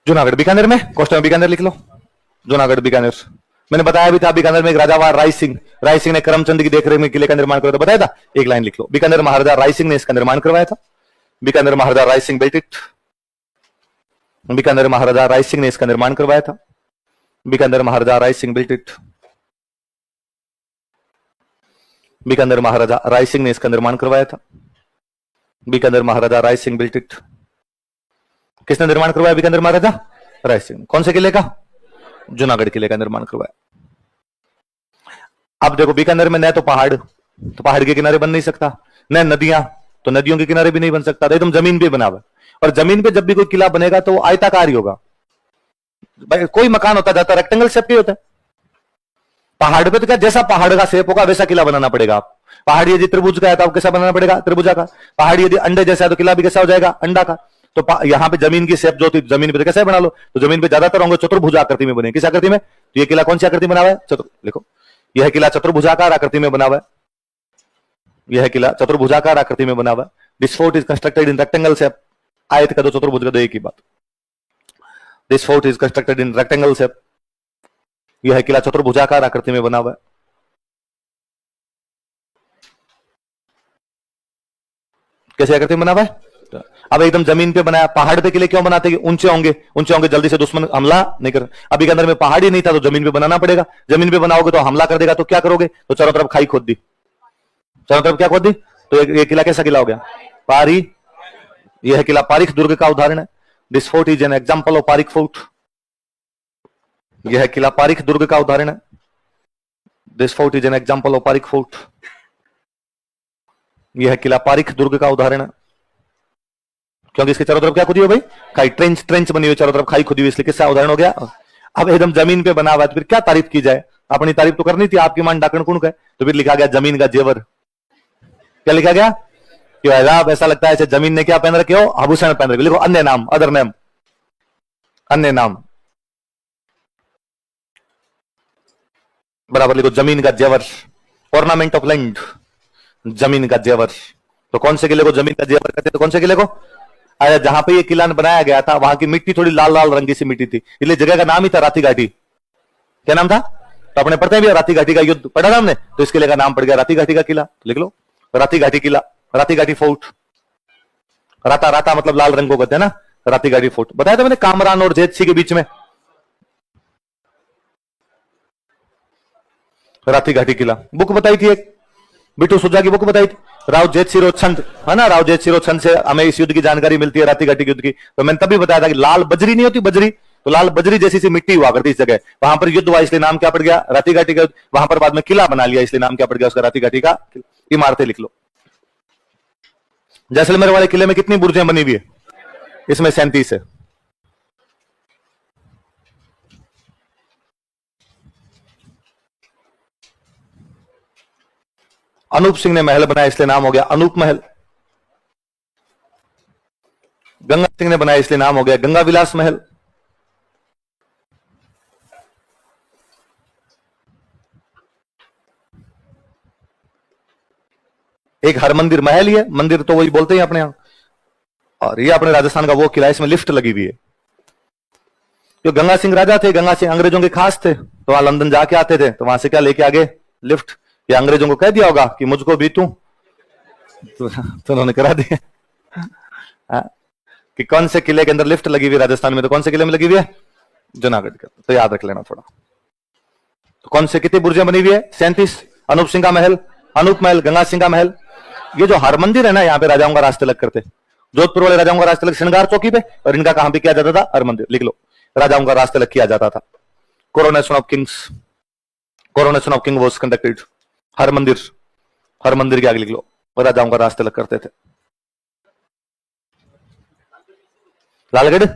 जूनागढ़ बीकानेर में, कोष्ठक में बीकानेर लिख लो। जूनागढ़ बीकानेर। मैंने बताया भी था बीकानेर में एक राजा हुआ राय सिंह। राय सिंह ने करमचंद की देखरेख में किले का निर्माण करवाया था, बताया था। एक लाइन लिख लो, बीकानेर महाराजा राय सिंह ने इसका निर्माण करवाया था। बीकानेर महाराजा राय सिंह बिल्ट इट। बीकानेर महाराजा राय सिंह ने इसका निर्माण करवाया था। बीकानेर महाराजा राय सिंह बिल्ट इट। बीकानेर महाराजा राय सिंह ने इसका निर्माण करवाया था। बीकानेर महाराजा राय सिंह बिल्ट इट। किसने निर्माण करवाया? बीकानेर महाराजा राय सिंह। कौन से किले का? जूनागढ़ किले का निर्माण करवाया। अब देखो बीकानेर में न तो पहाड़, तो पहाड़ के किनारे बन नहीं सकता, न नदियां, तो नदियों के किनारे भी नहीं बन सकता, एकदम जमीन पे बना हुआ। और जमीन पे जब भी कोई किला बनेगा तो वो आयताकार ही होगा। भाई कोई मकान होता जाता रेक्टेंगल शेप के होता है। पहाड़ पे तो क्या, जैसा पहाड़ का शेप होगा वैसा किला बनाना पड़ेगा। आप पहाड़ यदि त्रिभुज का है तो कैसा बनाना पड़ेगा? त्रिभुजा का। पहाड़ यदि अंडे जैसा है तो किला भी कैसा हो जाएगा? अंडा का। तो यहां पे जमीन की शेप जो थी, जमीन पे तो कैसे बना लो, तो जमीन पे ज्यादातर होंगे चतुर्भुज आकृति में बने। किस आकृति में? तो ये किला कौन सी आकृति बना हुआ है? लिखो, यह किला चतुर्भुजाकार आकृति में बना हुआ है। यह किला चतुर्भुजाकार आकृति में बना हुआ है। This fort is constructed in rectangle shape. आयत का दो, चतुर्भुज का दो, एक ही बात। This fort is constructed in rectangle shape. यह किला चतुर्भुजाकार आकृति में बना हुआ है। कैसे आकृति में बना हुआ है? अब एकदम जमीन पे बनाया। पहाड़ पे किले क्यों बनाते हैं? ऊंचे होंगे, ऊंचे होंगे, जल्दी से दुश्मन हमला नहीं कर। अभी के अंदर में पहाड़ ही नहीं था तो जमीन पे बनाना पड़ेगा। जमीन पे बनाओगे तो हमला कर देगा, तो क्या करोगे? तो चारों तरफ खाई खोद दी। चारों तरफ क्या खोद दी? तो ये किला कैसा किला हो गया? पारी। यह किला पारिख दुर्ग का उदाहरण है। This fort is an example of Parikh fort. यह किला पारिख दुर्ग का उदाहरण है। This fort is an example of Parikh fort. यह किला पारिख दुर्ग का उदाहरण है, क्योंकि इसके चारों तरफ क्या खुदी हो भाई? खाई, ट्रेंच, ट्रेंच बनी हुई, चारों तरफ खाई खुदी हुई, इसलिए किसका उदाहरण हो गया? अब एकदम जमीन पे बना हुआ है, तो फिर क्या तारीफ की जाए? अपनी तारीफ तो करनी थी, आपकी मान डाकण कुण का, तो फिर लिखा गया जमीन का जेवर। क्या लिखा गया? क्यों ऐसा लगता है जमीन ने क्या पहन रखे हो? आभूषण पहन रखे। लिखो अन्य नाम, अदर नेम, अन्य नाम बराबर लिखो जमीन का जेवर। ऑर्नामेंट ऑफ लैंड, जमीन का जेवर। तो कौन से किले को जमीन का जेवर कहते? तो कौन से किले को? अरे जहां पे ये किला बनाया गया था वहां की मिट्टी थोड़ी लाल लाल रंगी सी मिट्टी थी, इसलिए जगह का नाम ही था राथी घाटी। क्या नाम था? तो अपने पढ़ते हैं भी, राथी घाटी का युद्ध पढ़ा था हमने, तो इस किले का नाम पड़ गया राथी घाटी का किला। लिख लो राथी घाटी किला, राथी घाटी फोर्ट। राता, राता मतलब लाल रंग को कहते हैं ना, राथी घाटी फोर्ट। बताया था मैंने कामरान और जेतसी के बीच में राथी घाटी किला। बुक बताई थी एक, बिट्टू सुजा की बुक बताई थी, राव जेत सिरो छंद, है ना। राव जेत सिरो छंद से हमें इस युद्ध की जानकारी मिलती है, राथी घाटी युद्ध की। तो मैंने तभी बताया था कि लाल बजरी नहीं होती, बजरी, तो लाल बजरी जैसी सी मिट्टी हुआ करती इस जगह, वहां पर युद्ध हुआ, इसलिए नाम क्या पड़ गया? राथी घाटी का। वहां पर बाद में किला बना लिया, इसलिए नाम क्या पड़ गया उसका? राथी घाटी का। इमारतें लिख लो। जैसलमेर वाले किले में कितनी बुर्जें बनी हुई है? इसमें 37 है। अनूप सिंह ने महल बनाया, इसलिए नाम हो गया अनूप महल। गंगा सिंह ने बनाया इसलिए नाम हो गया गंगा विलास महल। एक हरमंदिर महल ही है, मंदिर तो वही बोलते हैं अपने यहां। और ये अपने राजस्थान का वो किला है, इसमें लिफ्ट लगी हुई है। जो गंगा सिंह राजा थे, गंगा सिंह अंग्रेजों के खास थे, तो वहां लंदन जाके आते थे, तो वहां से क्या लेके आगे लिफ्ट। ये अंग्रेजों को कह दिया होगा कि मुझको भी तू, तो उन्होंने करा दिया कि कौन से किले के अंदर लिफ्ट लगी हुई राजस्थान में, तो कौन से किले में लगी हुई है, जूनागढ़ के। तो याद रख लेना थोड़ा। तो कौन से कितनी बुर्जें बनी हुई है, 37। अनूप सिंह का महल, अनूप महल, गंगा सिंह का महल। ये जो हर मंदिर है ना, यहाँ पे राजाओं का रास्ते लग करते, जोधपुर वाले राजाओं का रास्ते लग श्रृंगार चौकी पे, और इनका कहां पे किया जाता था, हर मंदिर। लिख लो, राजाओं का रास्ते लग किया जाता था। Coronation of kings, coronation of king was conducted हर मंदिर के आगे लिख लो, राजाओं का रास्ते लग करते थे। लालगढ़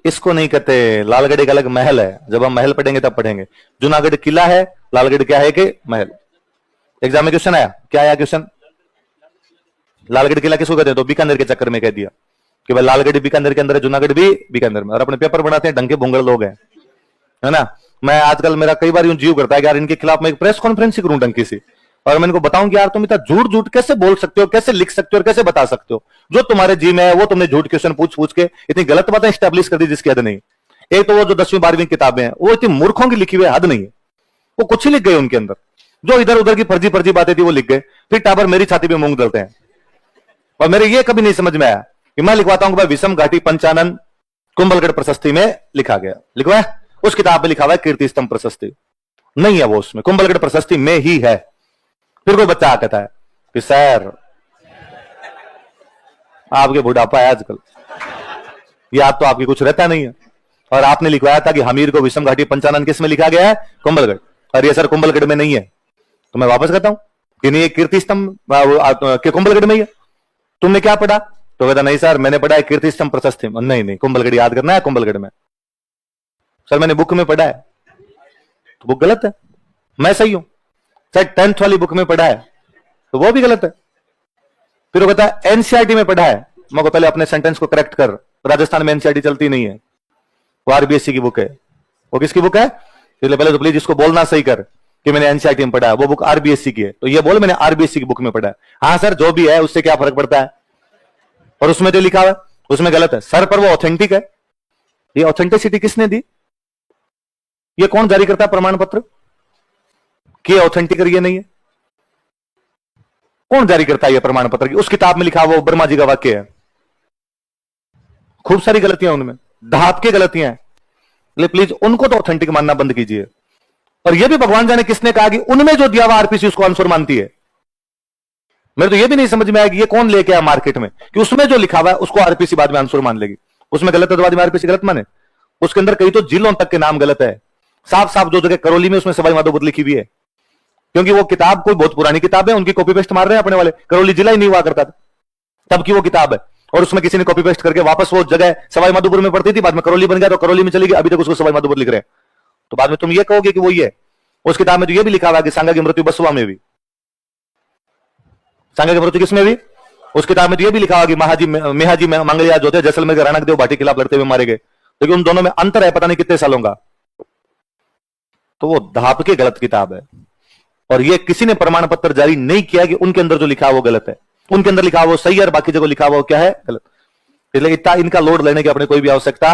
इसको नहीं कहते, लालगढ़ एक अलग महल है, जब हम महल पढ़ेंगे तब पढ़ेंगे। जूनागढ़ किला है, लालगढ़ क्या है कि महल। एग्जाम में क्वेश्चन आया, क्या आया क्वेश्चन, लालगढ़ किला किसको कहते हैं, तो बीकानेर के चक्कर में कह दिया कि भाई लालगढ़ बीकानेर के अंदर है, जूनागढ़ भी बीकानेर में। और अपने पेपर बनाते हैं ढंग के भोंगड़ लोग हैं, है ना। मैं आजकल मेरा कई बार यूं जीव करता है कि यार इनके खिलाफ मैं एक प्रेस कॉन्फ्रेंस ही करूं ढंग की सी, और मैं इनको बताऊं कि यार तुम इतना झूठ झूठ कैसे बोल सकते हो, कैसे लिख सकते हो और कैसे बता सकते हो। जो तुम्हारे जी में है वो तुमने झूठ क्वेश्चन पूछ पूछ के इतनी गलत बातें स्टैब्लिश कर दी जिसकी हद नहीं। एक तो वो जो 10वीं 12वीं किताबें हैं वो इतनी मूर्खों की लिखी हुई हद नहीं है, वो कुछ ही लिख गए उनके अंदर, जो इधर उधर की फर्जी फर्जी बातें थी वो लिख गए। फिर टाबर मेरी छाती पे मूंग डलते हैं। और मेरे ये कभी नहीं समझ में आया कि मैं लिखवाता हूं कि भाई विषम घाटी पंचानन कुंभलगढ़ प्रशस्ति में लिखा गया, लिखवा है उस किताब में लिखा हुआ है कीर्ति स्तंभ प्रशस्ति, नहीं है वो उसमें, कुंभलगढ़ प्रशस्ति में ही है। फिर कोई बच्चा कहता है कि सर आपके बुढ़ापा है आजकल, याद तो आपकी कुछ रहता नहीं है, और आपने लिखवाया था कि हमीर को विषम घाटी पंचानन किस में लिखा गया है, कुंभलगढ़, और ये सर कुंभलगढ़ में नहीं है। तो मैं वापस कहता हूं कि नहीं, ये कीर्ति स्तंभ कुंभलगढ़ में ही है। तुमने क्या पढ़ा, तो कहता नहीं सर मैंने पढ़ा है कीर्ति स्तंभ प्रशस्ति में। नहीं नहीं, कुंभलगढ़ याद करना है, कुंभलगढ़ में। सर मैंने बुक में पढ़ा है, तो बुक गलत है, मैं सही हूं। सर 10th वाली बुक में पढ़ा है, तो वो भी गलत है। फिर वो कहता है एनसीईआरटी में पढ़ा है। मैं पहले अपने सेंटेंस को करेक्ट कर, राजस्थान में एनसीईआरटी चलती नहीं है, वो आरबीएससी की बुक है। वो किसकी बुक है, इसलिए पहले तो प्लीज इसको बोलना सही कर कि मैंने एनसीईआरटी में पढ़ा है, वो बुक आरबीएससी की है, तो ये बोल मैंने आरबीएससी की बुक में पढ़ा है। हाँ सर जो भी है उससे क्या फर्क पड़ता है, और उसमें जो लिखा हुआ है उसमें गलत है सर, पर वो ऑथेंटिक है। ये ऑथेंटिसिटी किसने दी, ये कौन जारी करता है प्रमाण पत्र कि ऑथेंटिक ये नहीं है, कौन जारी करता है ये प्रमाण पत्र की, उस किताब में लिखा हुआ वो वर्मा जी का वाक्य है। खूब सारी गलतियां उनमें, ढाप के गलतियां हैं, इसलिए प्लीज उनको तो ऑथेंटिक मानना बंद कीजिए। और ये भी भगवान जाने किसने कहा कि उनमें जो दिया हुआ आरपीसी उसको आंसर मानती है। मेरे तो ये भी नहीं समझ में आया कि ये कौन लेके आया मार्केट में कि उसमें जो लिखा हुआ है उसको आरपीसी बाद में आंसर मान लेगी। उसमें गलत है तो बाद में आरपीसी गलत माने। उसके अंदर कई तो जिलों तक के नाम गलत है, साफ साफ जो जगह करौली में उसमें सवाई माधोपुर लिखी हुई है, क्योंकि वो किताब कोई बहुत पुरानी किताब है, उनकी कॉपी पेस्ट मार रहे हैं अपने वाले। करौली जिला ही नहीं हुआ करता था तब की वो किताब है, और उसमें किसी ने कॉपी पेस्ट करके वापस वो जगह सवाई माधोपुर में पड़ती थी, बाद में करौली बन गया तो करौली में चली गई, अभी तक उसको सवाई माधोपुर लिख रहे हैं। तो बाद में तुम ये कहोगे कि वो ये, उस किताब में तो ये भी लिखा हुआ है कि सांगा की मृत्यु बसवा में भी, सांगा की मृत्यु किसमें भी, उस किताब में तो ये भी लिखा हुआ कि मेहाजी मंगलिया जो थे जैसलमेर के राणा देव भाटी के खिलाफ लड़ते हुए मारे गए, लेकिन उन दोनों में अंतर है पता नहीं कितने सालों का। तो वो धाप के गलत किताब है, और ये किसी ने प्रमाण पत्र जारी नहीं किया कि उनके अंदर जो लिखा वो गलत है, उनके अंदर लिखा वो सही है और बाकी जगह लिखा वो क्या है, गलत। इसलिए इतना इनका लोड लेने की अपने कोई भी आवश्यकता,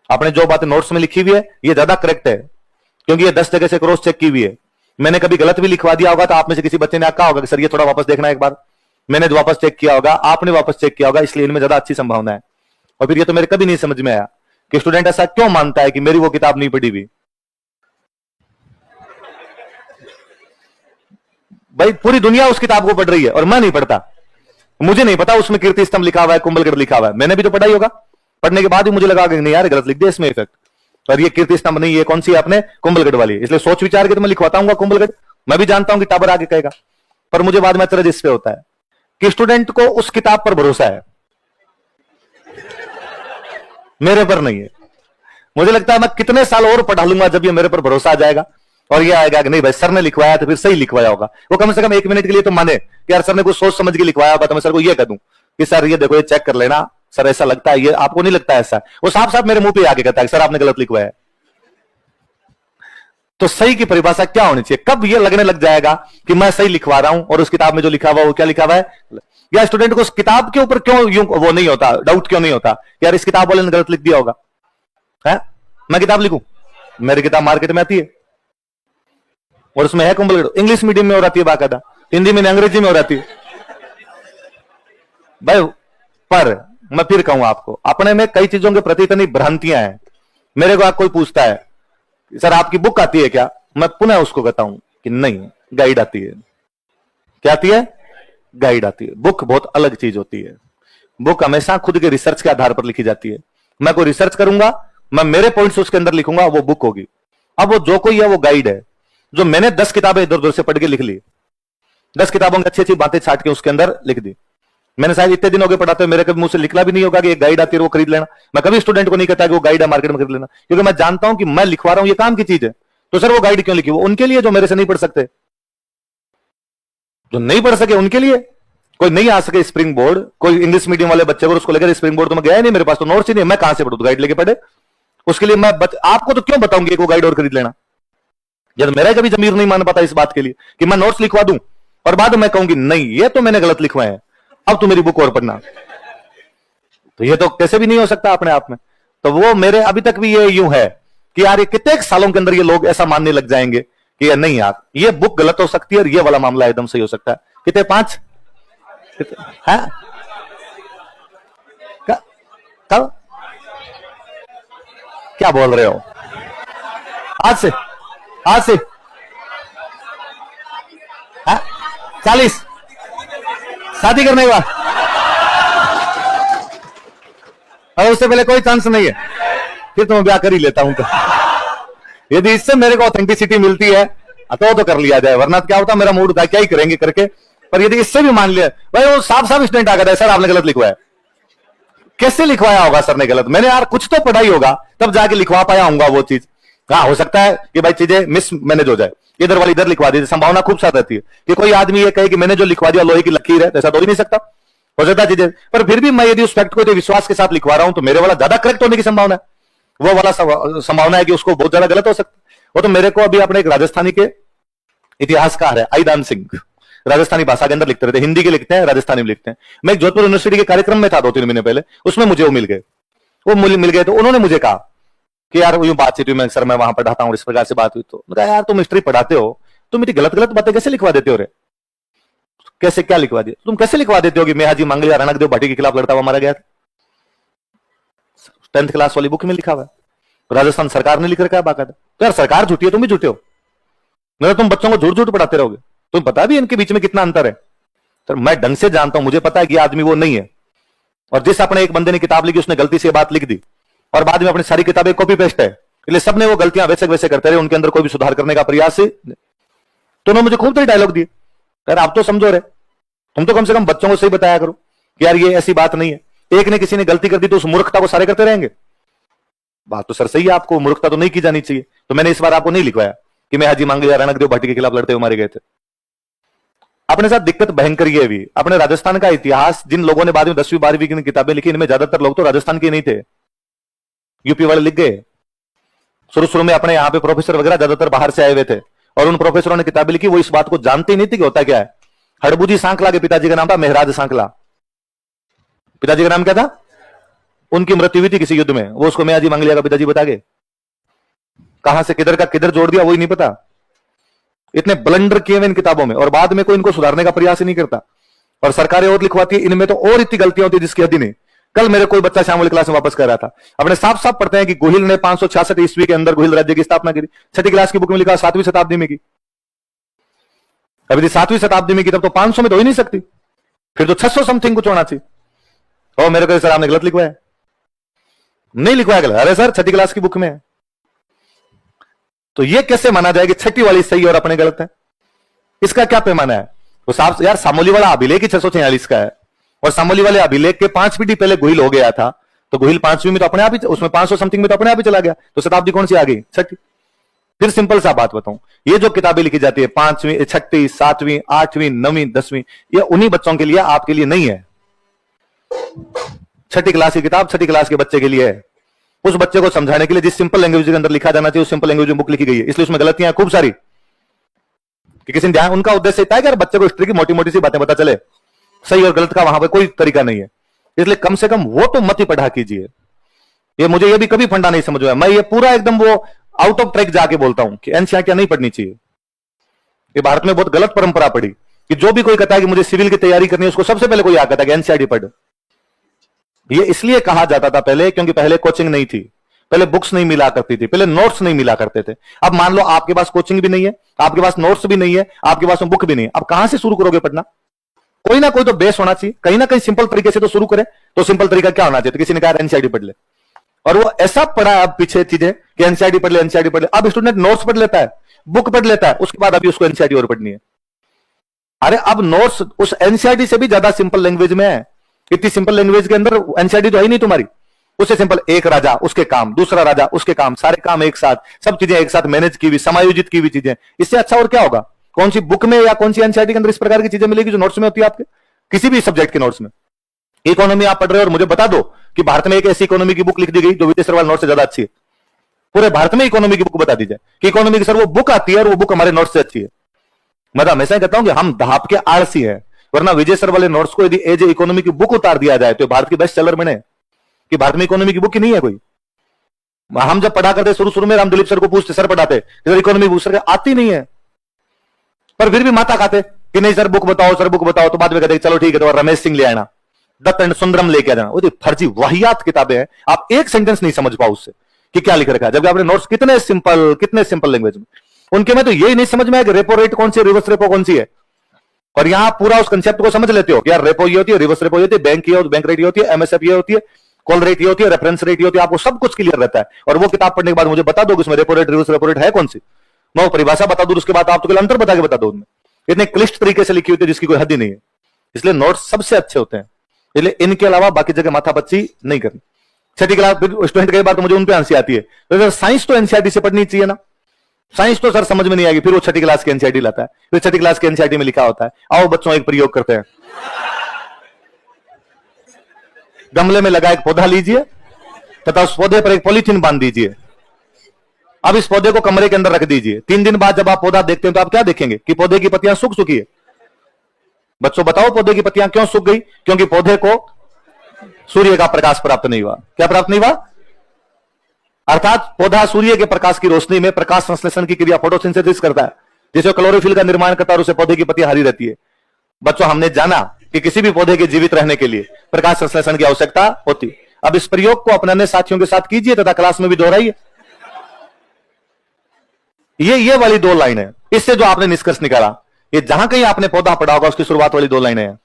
आपने जो बातें नोट्स में लिखी हुई है ये ज्यादा करेक्ट है, क्योंकि ये 10 जगह से क्रॉस चेक की हुई है। मैंने कभी गलत भी लिखवा दिया होगा तो आप में से किसी बच्चे ने कहा होगा कि सर ये थोड़ा वापस देखना एक बार, मैंने वापस चेक किया होगा, आपने वापस चेक किया होगा, इसलिए इनमें ज्यादा अच्छी संभावना है। और फिर ये तो मेरे कभी नहीं समझ में आया कि स्टूडेंट ऐसा क्यों मानता है कि मेरी वो किताब नहीं पढ़ी हुई। भाई पूरी दुनिया उस किताब को पढ़ रही है और मैं नहीं पढ़ता, मुझे नहीं पता उसमें कीर्ति स्तंभ लिखा हुआ है, कुंभलगढ़ लिखा हुआ है, मैंने भी तो पढ़ा ही होगा। पढ़ने के बाद ही मुझे लगा कि नहीं यार गलत लिख दिया इसमें इफेक्ट, और ये कीर्ति स्तंभ नहीं, ये कौन सी है अपने कुंभलगढ़ वाली। इसलिए सोच विचार के तो मैं लिखवाता हूँ कुंभलगढ़। मैं भी जानता हूं कि टाबर आगे कहेगा, पर मुझे बाद में अचरज इस पे होता है कि स्टूडेंट को उस किताब पर भरोसा है, मेरे पर नहीं है। मुझे लगता है मैं कितने साल और पढ़ा लूंगा जब ये मेरे पर भरोसा आ जाएगा और ये आएगा कि नहीं भाई सर ने लिखवाया तो फिर सही लिखवाया होगा। वो कम से कम 1 मिनट के लिए तो माने कि यार सर ने कुछ सोच समझ के लिखवाया होगा, तो मैं सर को ये कह दूं कि सर ये देखो ये चेक कर लेना, सर ऐसा लगता है, ये आपको नहीं लगता ऐसा? वो साफ साफ मेरे मुंह पे आके कहता है सर आपने गलत लिखवाया है। तो सही की परिभाषा क्या होनी चाहिए? कब ये लगने लग जाएगा कि मैं सही लिखवा रहा हूं और उस किताब में जो लिखा हुआ वो क्या लिखा हुआ है? या स्टूडेंट को उस किताब के ऊपर क्यों यूं वो नहीं होता, डाउट क्यों नहीं होता यार इस किताब वाले ने गलत लिख दिया होगा है? मैं किताब लिखूं, मेरी किताब मार्केट में आती है और उसमें है कुंभलगढ़, इंग्लिश मीडियम में हो जाती है बाकायदा, हिंदी में अंग्रेजी में हो जाती है भाई। पर मैं फिर कहूं आपको, अपने में कई चीजों के प्रति इतनी भ्रांतियां हैं। मेरे को कोई पूछता है सर आपकी बुक आती है क्या, मैं पुनः उसको कहता हूं कि नहीं, गाइड आती है। क्या आती है? गाइड आती है। बुक बहुत अलग चीज होती है। बुक हमेशा खुद के रिसर्च के आधार पर लिखी जाती है। मैं कोई रिसर्च करूंगा, मैं मेरे पॉइंट्स उसके अंदर लिखूंगा, वो बुक होगी। अब वो जो कोई है वो गाइड है। जो मैंने 10 किताबें इधर उधर से पढ़ के लिख ली, 10 किताबों की अच्छी अच्छी बातें छाट के उसके अंदर लिख दी, मैंने शायद इतने दिन हो गए पढ़ाते हुए, मेरे कभी मुंह से निकला भी नहीं होगा कि एक गाइड आती है वो खरीद लेना। मैं कभी स्टूडेंट को नहीं कहता कि वो गाइड है मार्केट में खरीद लेना, क्योंकि मैं जानता हूं कि मैं लिखवा रहा हूं ये काम की चीज है। तो सर वो गाइड क्यों लिखी? वो उनके लिए जो मेरे से नहीं पढ़ सकते, जो नहीं पढ़ सके उनके लिए। कोई नहीं आ सके स्प्रिंग बोर्ड, कोई इंग्लिश मीडियम वाले बच्चे को उसको लेकर स्प्रिंग बोर्ड तो मैं गया नहीं, मेरे पास तो नोट्स ही नहीं, मैं कहां से पढ़ूं? गाइड लेके पढ़े। उसके लिए मैं आपको तो क्यों बताऊंगी एक वो गाइड और खरीद लेना, जब मेरा कभी जमीर नहीं मान पाता इस बात के लिए कि मैं नोट्स लिखवा दूं और बाद में कहूंगी नहीं ये तो मैंने गलत लिखवाए हैं, अब तो मेरी बुक और पढ़ना। तो ये तो कैसे भी नहीं हो सकता अपने आप में। तो वो मेरे अभी तक भी ये यूं है कि यार ये कितने सालों के अंदर ये लोग ऐसा मानने लग जाएंगे कि नहीं यार ये बुक गलत हो सकती है और ये वाला मामला एकदम सही हो सकता है। कितने 5 है? कब? क्या बोल रहे हो? आज से 40 शादी करने के बाद, और उससे पहले कोई चांस नहीं है, फिर तो मैं ब्याह कर ही लेता हूं। तो यदि इससे मेरे को ऑथेंटिसिटी मिलती है तो कर लिया जाए, वरना क्या होता मेरा मूड था क्या ही करेंगे करके। पर यदि इससे भी मान लिया भाई, वो साफ साफ स्टूडेंट आ गया सर आपने गलत लिखवाया। कैसे लिखवाया होगा सर ने गलत? मैंने यार कुछ तो पढ़ाई होगा तब जाके लिखवा पाया होगा वो चीज। हाँ हो सकता है कि भाई चीजें मिस मैनेज हो जाए, इधर वाली इधर लिखवा दी, संभावना खूब सारी रहती है कि कोई आदमी ये कहे कि मैंने जो लिखवा दिया लोहे की लकीर है, ऐसा तो ही नहीं सकता, हो सकता है चीजें। पर फिर भी मैं यदि उस फैक्ट को विश्वास के साथ लिखवा रहा हूं तो मेरे वाला ज्यादा करेक्ट होने की संभावना है, वो वाला संभावना है कि उसको बहुत ज्यादा गलत हो सकता है। वो तो मेरे को अभी अपने एक राजस्थानी के इतिहासकार है आईदान सिंह, राजस्थानी भाषा के अंदर लिखते रहते, हिंदी के लिखते हैं, राजस्थानी में लिखते हैं। मैं एक जोधपुर यूनिवर्सिटी के कार्यक्रम में था 2-3 महीने पहले, उसमें मुझे वो मिल गए। तो उन्होंने मुझे कहा कि यार यूं बातचीत हुई, मैं सर मैं वहां पढ़ाता हूं, इस प्रकार से बात हुई। तो मैं यार तुम हिस्ट्री पढ़ाते हो, तुम इतनी गलत गलत बातें कैसे लिखवा देते हो रे? कैसे क्या लिखवा दिया? तुम कैसे लिखवा देते हो कि मेहाजी मांगलिया रणकदेव भाटी के खिलाफ लड़ता हुआ मारा गया था? 10th क्लास वाली बुक में लिखा हुआ है, राजस्थान सरकार ने लिख रखा है बाकायदा। तो यार सरकार झूठी है, तुम भी झूठे हो, नहीं तुम बच्चों को झूठ झूठ पढ़ाते रहोगे। तुम्हें पता भी इनके बीच में कितना अंतर है। तो मैं ढंग से जानता हूं, मुझे पता है कि आदमी वो नहीं है। और जिस अपने एक बंदे ने किताब लिखी उसने गलती से बात लिख दी और बाद में अपनी सारी किताबें कॉपी पेस्ट है, इसलिए सबने वो गलतियां वैसे वैसे करते रहे, उनके अंदर कोई भी सुधार करने का प्रयास है। तो उन्होंने मुझे खूब सारे डायलॉग दिए, यार आप तो समझो रहे, तुम तो कम से कम बच्चों को सही बताया करो कि यार ये ऐसी बात नहीं है। एक ने किसी ने गलती कर दी तो उस मूर्खता को सारे करते रहेंगे। बात तो सर सही है, आपको मूर्खता तो नहीं की जानी चाहिए। तो मैंने इस बार आपको नहीं लिखवाया कि मैं हाजी मांगलिया रणकदेव भाटी के खिलाफ लड़ते हुए मारे गए थे। अपने साथ दिक्कत भयंकर ये भी, अपने राजस्थान का इतिहास जिन लोगों ने बाद में 10वीं 12वीं की किताबें लिखी, इनमें ज्यादातर लोग तो राजस्थान के नहीं थे, यूपी वाले लिख गए। शुरू में अपने यहाँ पे प्रोफेसर वगैरह ज्यादातर बाहर से आए हुए थे और उन प्रोफेसरों ने किताबें लिखी, वो इस बात को जानते ही नहीं थे कि होता क्या है। हड़बूजी सांकला के पिताजी का नाम था मेहराज सांकला, पिताजी का नाम क्या था? उनकी मृत्यु हुई थी किसी युद्ध में, वो उसको मेहाजी मांगलिया का पिताजी बता गए। कहां से किधर का किधर जोड़ दिया वही नहीं पता। इतने ब्लंडर किए हुए इन किताबों में और बाद में कोई इनको सुधारने का प्रयास ही नहीं करता। और सरकारें और लिखवाती है, इनमें तो और इतनी गलतियां होती है जिसकी हद ही नहीं। कल मेरे कोई बच्चा शाम वाली क्लास में वापस कर रहा था, अपने साफ साफ पढ़ते हैं कि गोहिल ने 566 ईस्वी के अंदर गोहिल राज्य की स्थापना की थी। 6ठी क्लास की बुक में लिखा 7वीं शताब्दी में की। अभी 7वीं शताब्दी में की तब तो 500 में तो हो ही नहीं सकती, फिर तो 600 समथिंग कुछ होना चाहिए। और मेरे को सर आपने गलत लिखवाया, नहीं लिखवाया गलत। अरे सर 6ठी क्लास की बुक में है। तो ये कैसे माना जाए कि 6ठी वाली सही और अपने गलत है? इसका क्या पैमाना है? तो साफ यार सामोली वाला अभिलेख ही 646 का है और सामोली वाले अभिलेख के 5 पीढ़ी पहले गोहिल हो गया था, तो गोहिल 5वीं में तो अपने आप ही, उसमें 500 समथिंग में तो अपने आप ही चला गया। तो शताब्दी कौन सी आ गई? 6ठी। फिर सिंपल सा बात बताऊं, ये जो किताबें लिखी जाती है 5वीं 6ठी 7वीं 8वीं 9वीं 10वीं, ये उन्हीं बच्चों के लिए, आपके लिए नहीं है। छठी क्लास की किताब छठी क्लास के बच्चे के लिए है, उस बच्चे को समझाने के लिए जिस सिंपल लैंग्वेज के अंदर लिखा जाना चाहिए उस सिंपल लैंग्वेज में बुक लिखी गई है, इसलिए उसमें गलतियां खूब सारी कि किसी ने ध्यान, उनका उद्देश्य इतना है कि बच्चे को हिस्ट्री की मोटी मोटी सी बातें पता चले, सही और गलत का वहां पे कोई तरीका नहीं है। इसलिए कम से कम वो तो मत ही पढ़ा कीजिए। ये मुझे ये भी कभी फंडा नहीं समझ में, मैं ये पूरा एकदम वो आउट ऑफ ट्रैक जाके बोलता हूं कि एनसीईआरटी नहीं पढ़नी चाहिए। ये भारत में बहुत गलत परंपरा पड़ी कि जो भी कोई कहता है कि मुझे सिविल की तैयारी करनी है उसको सबसे पहले कोई आ कहता है कि एनसीईआरटी पढ़। ये इसलिए कहा जाता था पहले क्योंकि पहले कोचिंग नहीं थी, पहले बुक्स नहीं मिला करती थी, पहले नोट्स नहीं मिला करते थे। अब मान लो आपके पास कोचिंग भी नहीं है, आपके पास नोट्स भी नहीं है, आपके पास बुक भी नहीं है, अब कहां से शुरू करोगे पढ़ना? कोई ना कोई तो बेस होना चाहिए, कहीं ना कहीं सिंपल तरीके से तो शुरू करें। तो सिंपल तरीका क्या होना चाहिए? तो किसी ने कहा एनसीईआरटी पढ़ ले, और वो ऐसा पढ़ा अब पीछे चीजें कि एनसीईआरटी पढ़ ले, एनसीईआरटी पढ़ ले। अब स्टूडेंट नोट्स पढ़ लेता है, बुक पढ़ लेता है, उसके बाद अभी उसको एनसीईआरटी और पढ़नी है। अरे अब नोट्स उस एनसीईआरटी से भी ज्यादा सिंपल लैंग्वेज में है। इतनी सिंपल लैंग्वेज के अंदर एनसीईआरटी तो है ही नहीं तुम्हारी। उससे सिंपल एक राजा उसके काम, दूसरा राजा उसके काम, सारे काम एक साथ, सब चीजें एक साथ मैनेज की हुई, समायोजित की हुई चीजें। इससे अच्छा और क्या होगा? कौन सी बुक में या कौन सी एनसीईआरटी के अंदर इस प्रकार की चीजें मिलेगी जो नोट्स में होती है आपके किसी भी सब्जेक्ट के नोट्स में? इकोनॉमी आप पढ़ रहे हो और मुझे बता दो कि भारत में एक ऐसी इकोनॉमी की बुक लिख दी गई जो विदेश वाले नोट से ज्यादा अच्छी है। पूरे भारत में इकोनॉमी की बुक बता दी जाए कि इकोनॉमी की सर वो बुक आती है और वो बुक हमारे नोट्स से अच्छी है। मैं तो हमेशा कहता हूं कि हम धाप के आलसी हैं, वरना विजय सर वाले नोट्स को यदि एज इकोनॉमी की बुक उतार दिया जाए तो भारत की बेस्ट सेलर बने। कि भारत में इकोनॉमी की बुक ही नहीं है कोई। हम जब पढ़ा करते शुरू शुरू में राम दिलीप सर को पूछते, सर पढ़ाते इधर इकोनॉमी बुक, सर आती नहीं है, पर फिर भी माथा खाते कि नहीं सर बुक बताओ, सर बुक बताओ। तो बाद में कहते चलो ठीक है, तो रमेश सिंह ले आना, दत्त एंड सुंदरम लेके आना। वो फर्जी वाहियात किताबें हैं, आप एक सेंटेंस नहीं समझ पाओ उससे कि क्या लिख रखा है, जबकि आपने नोट्स कितने सिंपल लैंग्वेज में। उनके में तो यही नहीं समझ में आया कि रेपो रेट कौन सी है, रिवर्स रेपो कौन सी है। और यहां पूरा उस कंसेप्ट को समझ लेते हो कि यार रेपो ये होती है, रिवर्स रेपो ये होती है, बैंक रेट ये होती है, एमएसएफ ये होती है, कॉल रेट ये होती है, रेफरेंस रेट ये होती है। आपको सब कुछ क्लियर रहता है। और वो किताब पढ़ने के बाद मुझे बता दो कि इसमें repo rate reverse repo rate है कौन सी, मैं वो परिभाषा बता दूं, उसके बाद आप तो अंतर बता के बता दो। उनमें इतने क्लिष्ट तरीके से लिखी होती है जिसकी कोई हद ही नहीं है। इसलिए नोट्स सबसे अच्छे होते हैं, इसलिए इनके अलावा बाकी जगह माथापच्ची नहीं करनी। छठी क्लास स्टूडेंट कई बार तो मुझे उन पे हंसी आती है, तो साइंस तो एनसीईआरटी से पढ़नी चाहिए ना, साइंस तो सर समझ में नहीं आएगी। फिर वो छठी क्लास की एनसीईआरटी लाता है, फिर छठी क्लास की एनसीईआरटी में लिखा होता है आओ बच्चों एक प्रयोग करते हैं, गमले में लगा एक पौधा लीजिए तथा उस पौधे पर एक पॉलीथीन बांध दीजिए। अब इस पौधे को कमरे के अंदर रख दीजिए। 3 दिन बाद जब आप पौधा देखते हैं तो आप क्या देखेंगे कि पौधे की पत्तियां सूख चुकी है। बच्चों बताओ पौधे की पत्तियां क्यों सूख गई? क्योंकि पौधे को सूर्य का प्रकाश प्राप्त नहीं हुआ। क्या प्राप्त नहीं हुआ? अर्थात पौधा सूर्य के प्रकाश की रोशनी में प्रकाश संश्लेषण की क्रिया फोटोसिंथेसिस करता है, जिससे क्लोरोफिल का निर्माण करता है और उसे पौधे की पत्तियां हरी रहती है। बच्चों हमने जाना कि किसी भी पौधे के जीवित रहने के लिए प्रकाश संश्लेषण की आवश्यकता होती। अब इस प्रयोग को अपने अन्य साथियों के साथ कीजिए तथा क्लास में भी दोहराइए। ये वाली 2 लाइन है, इससे जो आपने निष्कर्ष निकाला, ये जहां कहीं आपने पौधा पढ़ा होगा उसकी शुरुआत वाली 2 लाइनें हैं।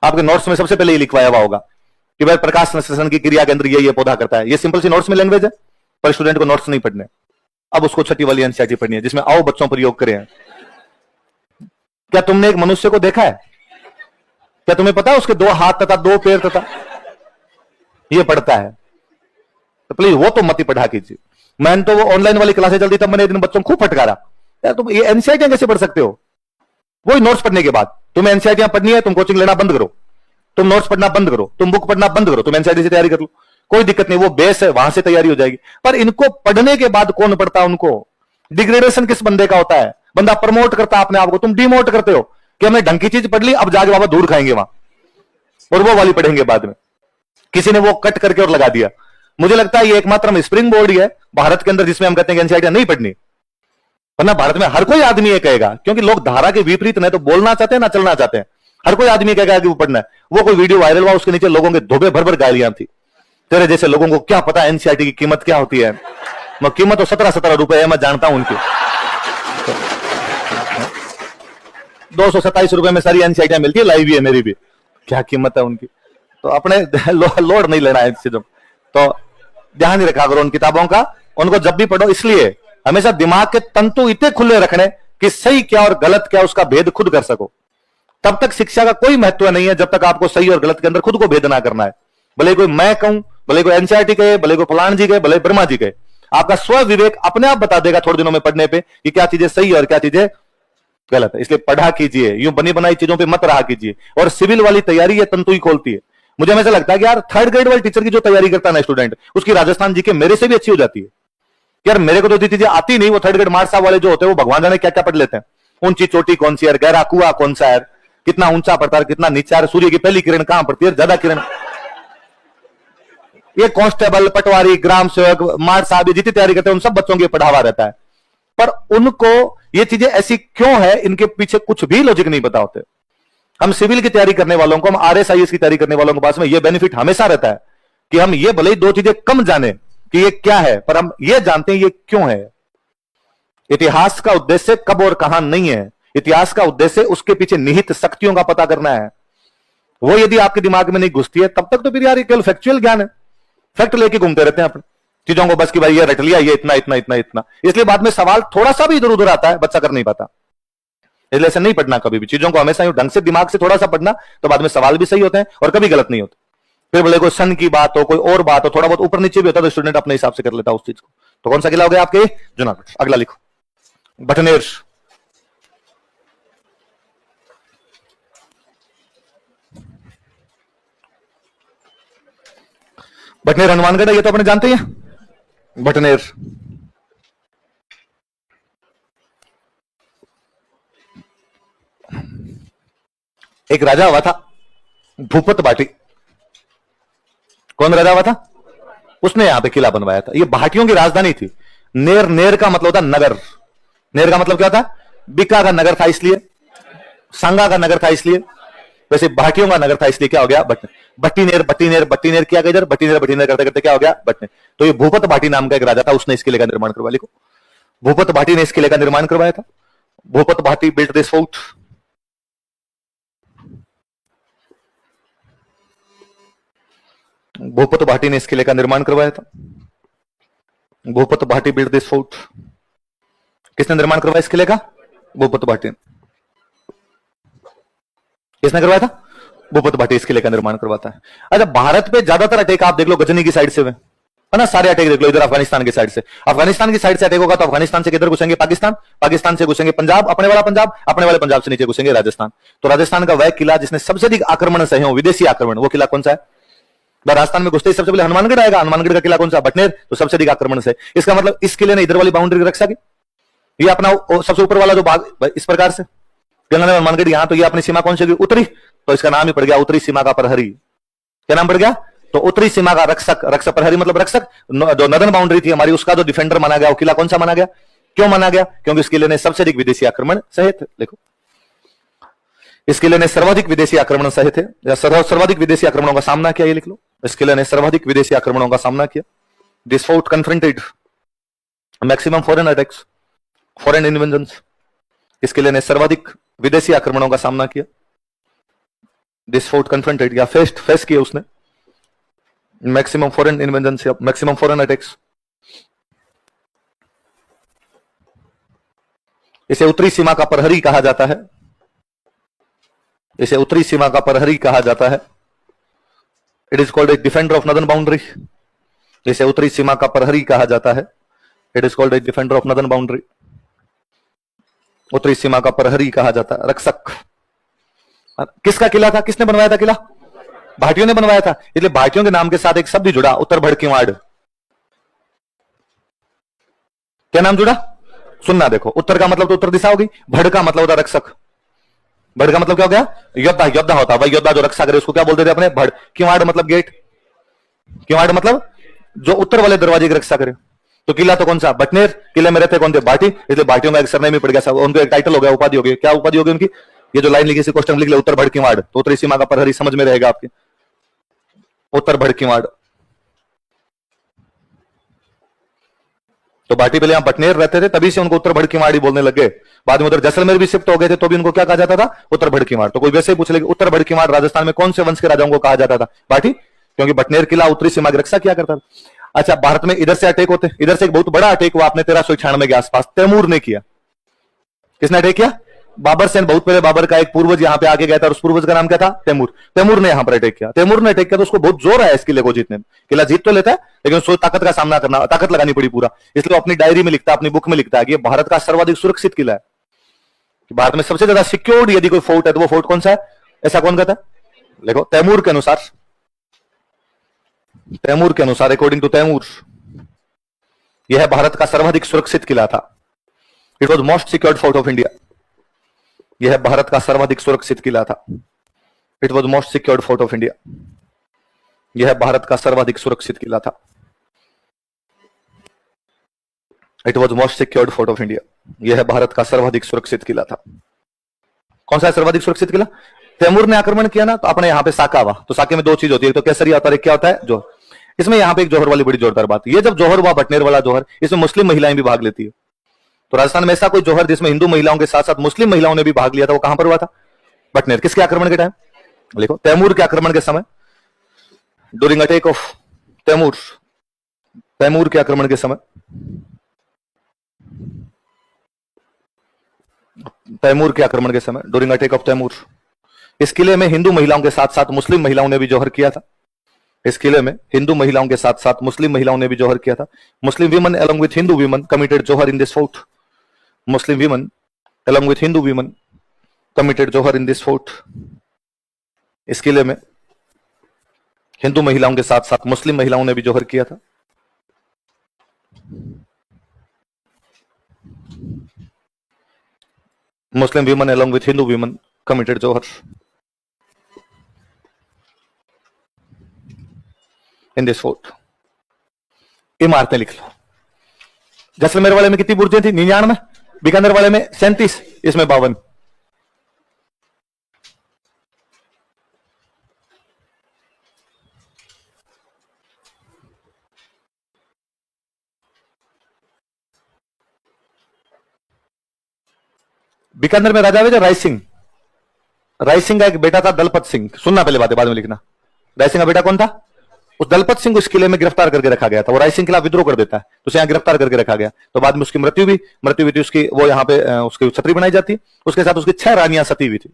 आपके नोट्स में सबसे पहले ये लिखवाया हुआ होगा कि भाई प्रकाश संश्लेषण की क्रिया के अंदर ये पौधा करता है। ये सिंपल सी नोट्स में लैंग्वेज है, पर स्टूडेंट को नोट्स नहीं पढ़ने। अब उसको छठी वाली एनसीईआरटी पढ़नी है जिसमें आओ बच्चों प्रयोग करें। क्या तुमने एक मनुष्य को देखा है? क्या तुम्हें पता है उसके 2 हाथ तथा 2 पैर तथा ये पढ़ता है? तो प्लीज वो तो मत ही पढ़ा कीजिए। मैंने तो वो ऑनलाइन वाली क्लासें चलती तब मैंने एक दिन बच्चों को खूब फटकारा, यार तुम ये एनसीईआरटी कैसे पढ़ सकते हो? वही नोट्स पढ़ने के बाद तुम्हें एनसीईआरटी पढ़नी है, तुम कोचिंग लेना बंद करो, तुम नोट्स पढ़ना बंद करो, तुम बुक पढ़ना बंद करो, तुम एनसीईआरटी से तैयारी कर लो, कोई दिक्कत नहीं, वो बेस है, वहां से तैयारी हो जाएगी। पर इनको पढ़ने के बाद कौन पढ़ता है? उनको डिग्रेडेशन किस बंदे का होता है? बंदा प्रमोट करता है अपने आप को, तुम डिमोट करते हो कि हमने ढंग की चीज पढ़ ली, अब जाके बाबा दूर खाएंगे वहां और वो वाली पढ़ेंगे बाद में। किसी ने वो कट करके और लगा दिया। मुझे लगता है ये एकमात्र हम स्प्रिंग बोर्ड ही है भारत के अंदर जिसमें हम कहते हैं कि एनसीईआरटी नहीं पढ़नी, वरना भारत में हर कोई आदमी ये कहेगा, क्योंकि लोग धारा के विपरीत नहीं तो बोलना चाहते हैं ना चलना चाहते हैं। हर कोई आदमी कहेगा कि वो पढ़ना है। वो कोई वीडियो वायरल हुआ, उसके नीचे लोगों के धोबे भर भर गालियां थी, तेरे जैसे लोगों को क्या पता एनसीईआरटी की कीमत क्या होती है। मैं कीमत तो 17 रुपए है, मैं जानता हूं उनकी। 227 रुपए में सारी एनसीईआरटी मिलती है, लाइव भी है मेरी भी, क्या कीमत है उनकी। तो अपने लोड नहीं लेना है चीजों, तो ध्यान ही रखा करो उन किताबों का। उनको जब भी पढ़ो इसलिए हमेशा दिमाग के तंतु इतने खुले रखने कि सही क्या और गलत क्या उसका भेद खुद कर सको। तब तक शिक्षा का कोई महत्व नहीं है जब तक आपको सही और गलत के अंदर खुद को भेद ना करना है। भले कोई मैं कहूं, भले कोई एनसीईआरटी कहे, भले कोई फलान जी कहे, भले ब्रह्मा जी कहे, आपका स्व विवेक अपने आप बता देगा थोड़े दिनों में पढ़ने पे कि क्या चीजें सही और क्या चीजें गलत है। इसलिए पढ़ा कीजिए, यूं बनी बनाई चीजों पे मत रहा कीजिए। और सिविल वाली तैयारी ये तंतु ही खोलती है। मुझे हमेशा लगता है कि यार थर्ड ग्रेड वाले टीचर की जो तैयारी करता है ना स्टूडेंट, उसकी राजस्थान जी के मेरे से भी अच्छी हो जाती है। यार मेरे को तो इतनी चीजें आती नहीं, वो थर्ड ग्रेड मार्क्स वाले जो होते हैं वो भगवान जाने क्या क्या पढ़ लेते हैं। ऊंची चोटी कौन सी है, गहरा कुआ कौन सा है, कितना ऊंचा पड़ता है, कितना नीचा है, सूर्य की पहली किरण कहां पड़ती है, ज्यादा किरण। ये कांस्टेबल, पटवारी, ग्राम सेवक, मार साहब जितनी तैयारी करते हैं उन सब बच्चों की पढ़ावा रहता है, पर उनको ये चीजें ऐसी क्यों है, इनके पीछे कुछ भी लॉजिक नहीं पता होते। हम सिविल की तैयारी करने वालों को, हम आरएसआईएस की तैयारी करने वालों के पास में ये बेनिफिट हमेशा रहता है कि हम ये भले ही दो चीजें कम जाने कि ये क्या है, पर हम ये जानते हैं ये क्यों है। इतिहास का उद्देश्य कब और कहां नहीं है, इतिहास का उद्देश्य उसके पीछे निहित शक्तियों का पता करना है। वो यदि आपके दिमाग में नहीं घुसती है तब तक तो फिर यार ये केवल फैक्चुअल ज्ञान है, फैक्ट लेके घूमते रहते हैं अपने चीजों को, बस कि भाई ये रट लिया, ये इतना इतना इतना इतना। इसलिए बाद में सवाल थोड़ा सा भी इधर उधर आता है, बच्चा कर नहीं पाता। इसलिए ऐसे नहीं पढ़ना कभी भी, चीजों को हमेशा ढंग से दिमाग से थोड़ा सा पढ़ना, तो बाद में सवाल भी सही होते हैं और कभी गलत नहीं होते। फिर बोले कोई सन की बात हो, कोई और बात हो, थोड़ा बहुत ऊपर नीचे भी होता है तो स्टूडेंट अपने हिसाब से कर लेता है उस चीज को। तो कौन सा किला हो गया आपके? जूनागढ़। अगला लिखो, बटनेर। बटनेर हनुमानगढ़ है, ये तो अपने जानते हैं। बटनेर एक राजा हुआ था भूपत भाटी। कौन राजा हुआ था? उसने यहां पे किला बनवाया था। ये भाटियों की राजधानी थी। नेर, नेर का मतलब होता नगर। नेर का मतलब क्या होता? बिका का नगर था इसलिए, सांगा का नगर था इसलिए, वैसे भाटियों का नगर था इसलिए क्या हो गया? बट्टीनेर। बट्टीनेर बट्टीनेर किया गया इधर, बट्टीनेर बट्टीनेर करते करते क्या हो गया? बटनेर। तो ये भूपत भाटी नाम का एक राजा था, उसने इस किले का निर्माण करवाया। लिखो, भूपत भाटी ने इस किले का निर्माण करवाया था। Bhupat Bhati built this fort. Bhupat Bhati ने इस किले का निर्माण करवाया था। Bhupat Bhati built this fort. किसने निर्माण करवाया इस किले का? भूपत भाटी। किसने करवाया था? भूपत भाटी इस किले का निर्माण करवाता है। अच्छा, भारत पे ज्यादातर अटैक आप देख लो गजनी की साइड से हुए, है ना? सारे अटैक देख लो इधर अफगानिस्तान की साइड से। अफगानिस्तान की साइड से अटैक होगा तो अफगानिस्तान से किधर घुसेंगे? पाकिस्तान। पाकिस्तान से घुसेंगे पंजाब, अपने वाला पंजाब, अपने वाले पंजाब से नीचे घुसेंगे राजस्थान। तो राजस्थान का वह किला जिसने सबसे अधिक आक्रमण सहे हो, विदेशी आक्रमण, वो किला कौन सा है? राजस्थान में घुसते ही सबसे पहले हनुमानगढ़ आएगा। हनुमानगढ़ का किला कौन सा? बटनेर। तो सबसे अधिक आक्रमण से, इसका मतलब इस किले ने इधर वाली बाउंड्री रक्षा की। ये अपना सबसे ऊपर वाला जो भाग इस प्रकार से हनुमानगढ़ यहां, तो ये अपनी सीमा कौन सी उत्तरी, तो इसका नाम ही पड़ गया उत्तरी सीमा का प्रहरी। क्या नाम पड़ गया? तो उत्तरी सीमा का रक्षक। रक्षक प्रहरी मतलब रक्षक। जो नदन बाउंड्री थी हमारी, उसका जो डिफेंडर माना गया वो किला कौन सा माना गया? क्यों माना गया? क्योंकि इस किले ने सबसे अधिक विदेशी आक्रमण सहे थे। देखो, इस किले ने सर्वाधिक विदेशी आक्रमण सहे थे या सर्वाधिक विदेशी आक्रमणों का सामना किया। ये लिख लो, इस किले ने सर्वाधिक विदेशी आक्रमणों का सामना किया। This fort confronted maximum foreign attacks, foreign invasions. इस किले ने सर्वाधिक विदेशी आक्रमणों का सामना किया। दिस फोर्ट कन्फ्रंटेड या फेस किया उसने मैक्सिमम फॉरेन इन्वेजन्स या मैक्सिमम फॉरेन अटैक्स। इसे उत्तरी सीमा का प्रहरी कहा जाता है। इसे उत्तरी सीमा का प्रहरी कहा जाता है। It is called a defender of northern boundary. इसे उत्तरी सीमा का प्रहरी कहा जाता है। It is called a defender of northern boundary. उत्तरी सीमा का प्रहरी कहा जाता है, रक्षक। किसका किला था? किसने बनवाया था किला? भाटियों ने बनवाया था। इसलिए भाटियों के नाम के साथ एक शब्द जुड़ा, उत्तर भड़कीवाड़। क्या नाम जुड़ा? सुनना, देखो, उत्तर का मतलब तो उत्तर दिशा होगी, भड़ का मतलब होता रक्षक। भड़ का मतलब क्या हो गया? योद्धा। योद्धा होता भाई, योद्धा जो रक्षा करे उसको क्या बोलते थे अपने? भड़। किवाड़ मतलब गेट। किवाड़ मतलब जो उत्तर वाले दरवाजे की रक्षा करे। तो किला तो कौन सा? बटनेर। किले में रहते कौन थे? भाटी। इसलिए भाटियों में एक सरनेम ही पड़ गया, उनको एक टाइटल हो गया, उपाधि हो गई। क्या उपाधि होगी उनकी? ये जो लाइन लिखी इसी क्वेश्चन लिख ले, उत्तर भड़कीवाड़। तो उत्तरी सीमा का प्रहरी समझ में रहेगा आपके, उत्तर भड़कीवाड़। तो भाटी पहले यहां बटनेर रहते थे, तभी से उनको उत्तर भड़कीवाड़ बोलने लगे। बाद में उधर जैसलमेर भी शिफ्ट हो गए थे, तो भी उनको क्या कहा जाता था? उत्तर भड़कीवाड़। तो कोई वैसे ही पूछ ले उत्तर भड़कीवाड़ राजस्थान में कौन से वंश के राजाओं को कहा जाता था? भाटी, क्योंकि बटनेर किला उत्तरी सीमा की रक्षा किया करता था। अच्छा, भारत में इधर से अटैक होते, इधर से एक बहुत बड़ा अटैक हुआ आपने 1396 के आसपास, तैमूर ने किया। किसने अटैक किया? बाबर सेन। बहुत पहले बाबर का एक पूर्वज यहां पे आके गया था और उस पूर्वज का नाम क्या था? तैमूर। तैमूर ने यहां पर अटैक किया। तैमूर ने अटैक किया तो उसको बहुत जोर आया इस किले को जीतने में। किला जीत तो लेता है लेकिन उसको ताकत का सामना करना, ताकत लगानी पड़ी पूरा। इसलिए अपनी डायरी में लिखता है, अपनी बुक में लिखता है कि ये भारत का सर्वाधिक सुरक्षित किला है, कि भारत में सबसे ज्यादा सिक्योर्ड यदि कोई फोर्ट है तो वो फोर्ट कौन सा है? ऐसा कौन कहता है? देखो, तैमूर के अनुसार तैमूर के अनुसार, अकॉर्डिंग टू तैमूर, यह भारत का सर्वाधिक सुरक्षित किला था। It was most secured fort of India. यह भारत का सर्वाधिक सुरक्षित किला था। It was most secured fort of India. यह भारत का सर्वाधिक सुरक्षित किला था। It was most secured fort of India. यह भारत का सर्वाधिक सुरक्षित किला था। कौन सा है सर्वाधिक सुरक्षित किला? तैमूर ने आक्रमण किया ना, तो अपने यहां पे साका हुआ। तो साके में दो चीज होती है, एक तो केसरिया होता है, क्या होता है जोहर। इसमें यहां पे एक जोहर वाली बड़ी जोरदार बात, ये जब जोहर हुआ बटनेर वाला जोहर, इसमें मुस्लिम महिलाएं भी भाग लेती है। तो राजस्थान में ऐसा कोई जोहर जिसमें हिंदू महिलाओं के साथ साथ मुस्लिम महिलाओं ने भी भाग लिया था, वो कहां पर हुआ था? बटनेर। किसके आक्रमण के टाइम? लिखो, तैमूर के आक्रमण के समय, during attack of Timur. Timur के आक्रमण के समय, तैमूर के आक्रमण के समय, ड्यूरिंग अटैक ऑफ तैमूर, इस किले में हिंदू महिलाओं के साथ साथ मुस्लिम महिलाओं ने भी जोहर किया था। इस किले में हिंदू महिलाओं के साथ साथ मुस्लिम महिलाओं ने भी जोहर किया था। Muslim women along with Hindu women committed jauhar in this fort. Muslim women along with Hindu women committed jauhar in this fort. इस किले में हिंदू महिलाओं के साथ साथ मुस्लिम महिलाओं ने भी जोहर किया था। Muslim women along with Hindu women committed jauhar in this fort. इमारतें लिख लो। जैसलमेर वाले में कितनी बुर्जें थी? 99। बीकानेर वाले में 37, इसमें 52। बीकानेर में राजा हुए राय सिंह। राय सिंह का एक बेटा था दलपत सिंह। सुनना पहले बातें, बाद में लिखना। राय सिंह का बेटा कौन था? उस दलपत सिंह को इस किले में गिरफ्तार करके रखा गया था। वो राय सिंह के खिलाफ विद्रोह कर देता है, तो उसे यहाँ गिरफ्तार करके रखा गया। तो बाद में उसकी मृत्यु हुई थी उसकी। वो यहाँ पे उसकी छतरी बनाई जाती है। उसके साथ उसकी 6 रानियां सती हुई थी।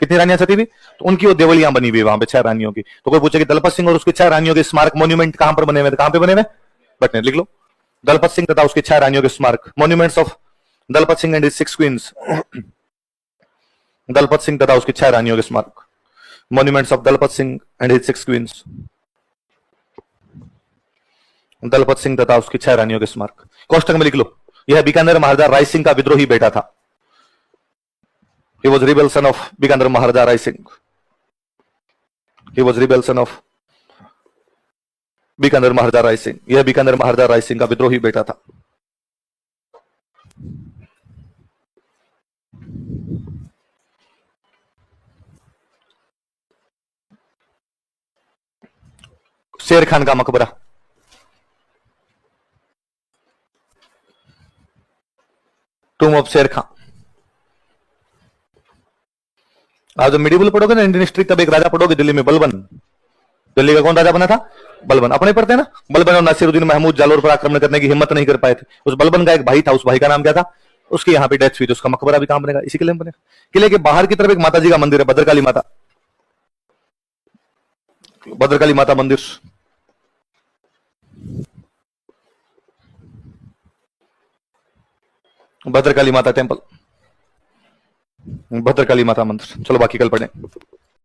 कितनी रानियां सती हुई? तो उनकी वो देवलियां बनी हुई वहां पे 6 रानियों की। तो कोई पूछे कि दलपत सिंह और उसकी 6 रानियों के स्मारक मोन्यूमेंट कहां पर बने हुए? कहां पे बने हुए? बटनेर। लिख लो, दलपत सिंह तथा उसकी 6 रानियों के स्मारक, monuments of Dalpat Singh and his 6 queens. Dalpat Singh तथा उसकी 6 रानियों के स्मारक, monuments of Dalpat Singh and his 6 queens. Dalpat Singh तथा उसकी 6 रानियों के स्मारक। कोष्टक में लिख लो, यह बीकानेर महाराजा राय सिंह का विद्रोही बेटा था। He was rebel son of Bikaner Maharaja Rai Singh. He was rebel son of Bikaner महाराजा राय सिंह। यह बीकानेर महाराजा राय सिंह का विद्रोही बेटा था। शेर खान का मकबरा। टूम ऑफ शेर खान। आज जब मेडिवल पढ़ोगे ना इंडियन हिस्ट्री, तब एक राजा पढ़ोगे दिल्ली में, बलबन। दिल्ली का कौन राजा बना था? बलबन। अपने पढ़ते हैं ना, बलबन और नासिरुद्दीन महमूद जालोर पर आक्रमण करने की हिम्मत नहीं कर पाए थे। उस बलबन का एक भाई था, उस भाई का नाम क्या था? उसकी यहाँ पे डेथ हुई थी। उसका मकबरा भी कहां बनेगा? इसी किले में बनेगा। किले के बाहर की तरफ एक माता जी का मंदिर है, भद्रकाली माता। भद्रकाली माता मंदिर। भद्रकाली माता टेम्पल, भद्रकाली माता मंदिर। चलो बाकी कल पढ़ें।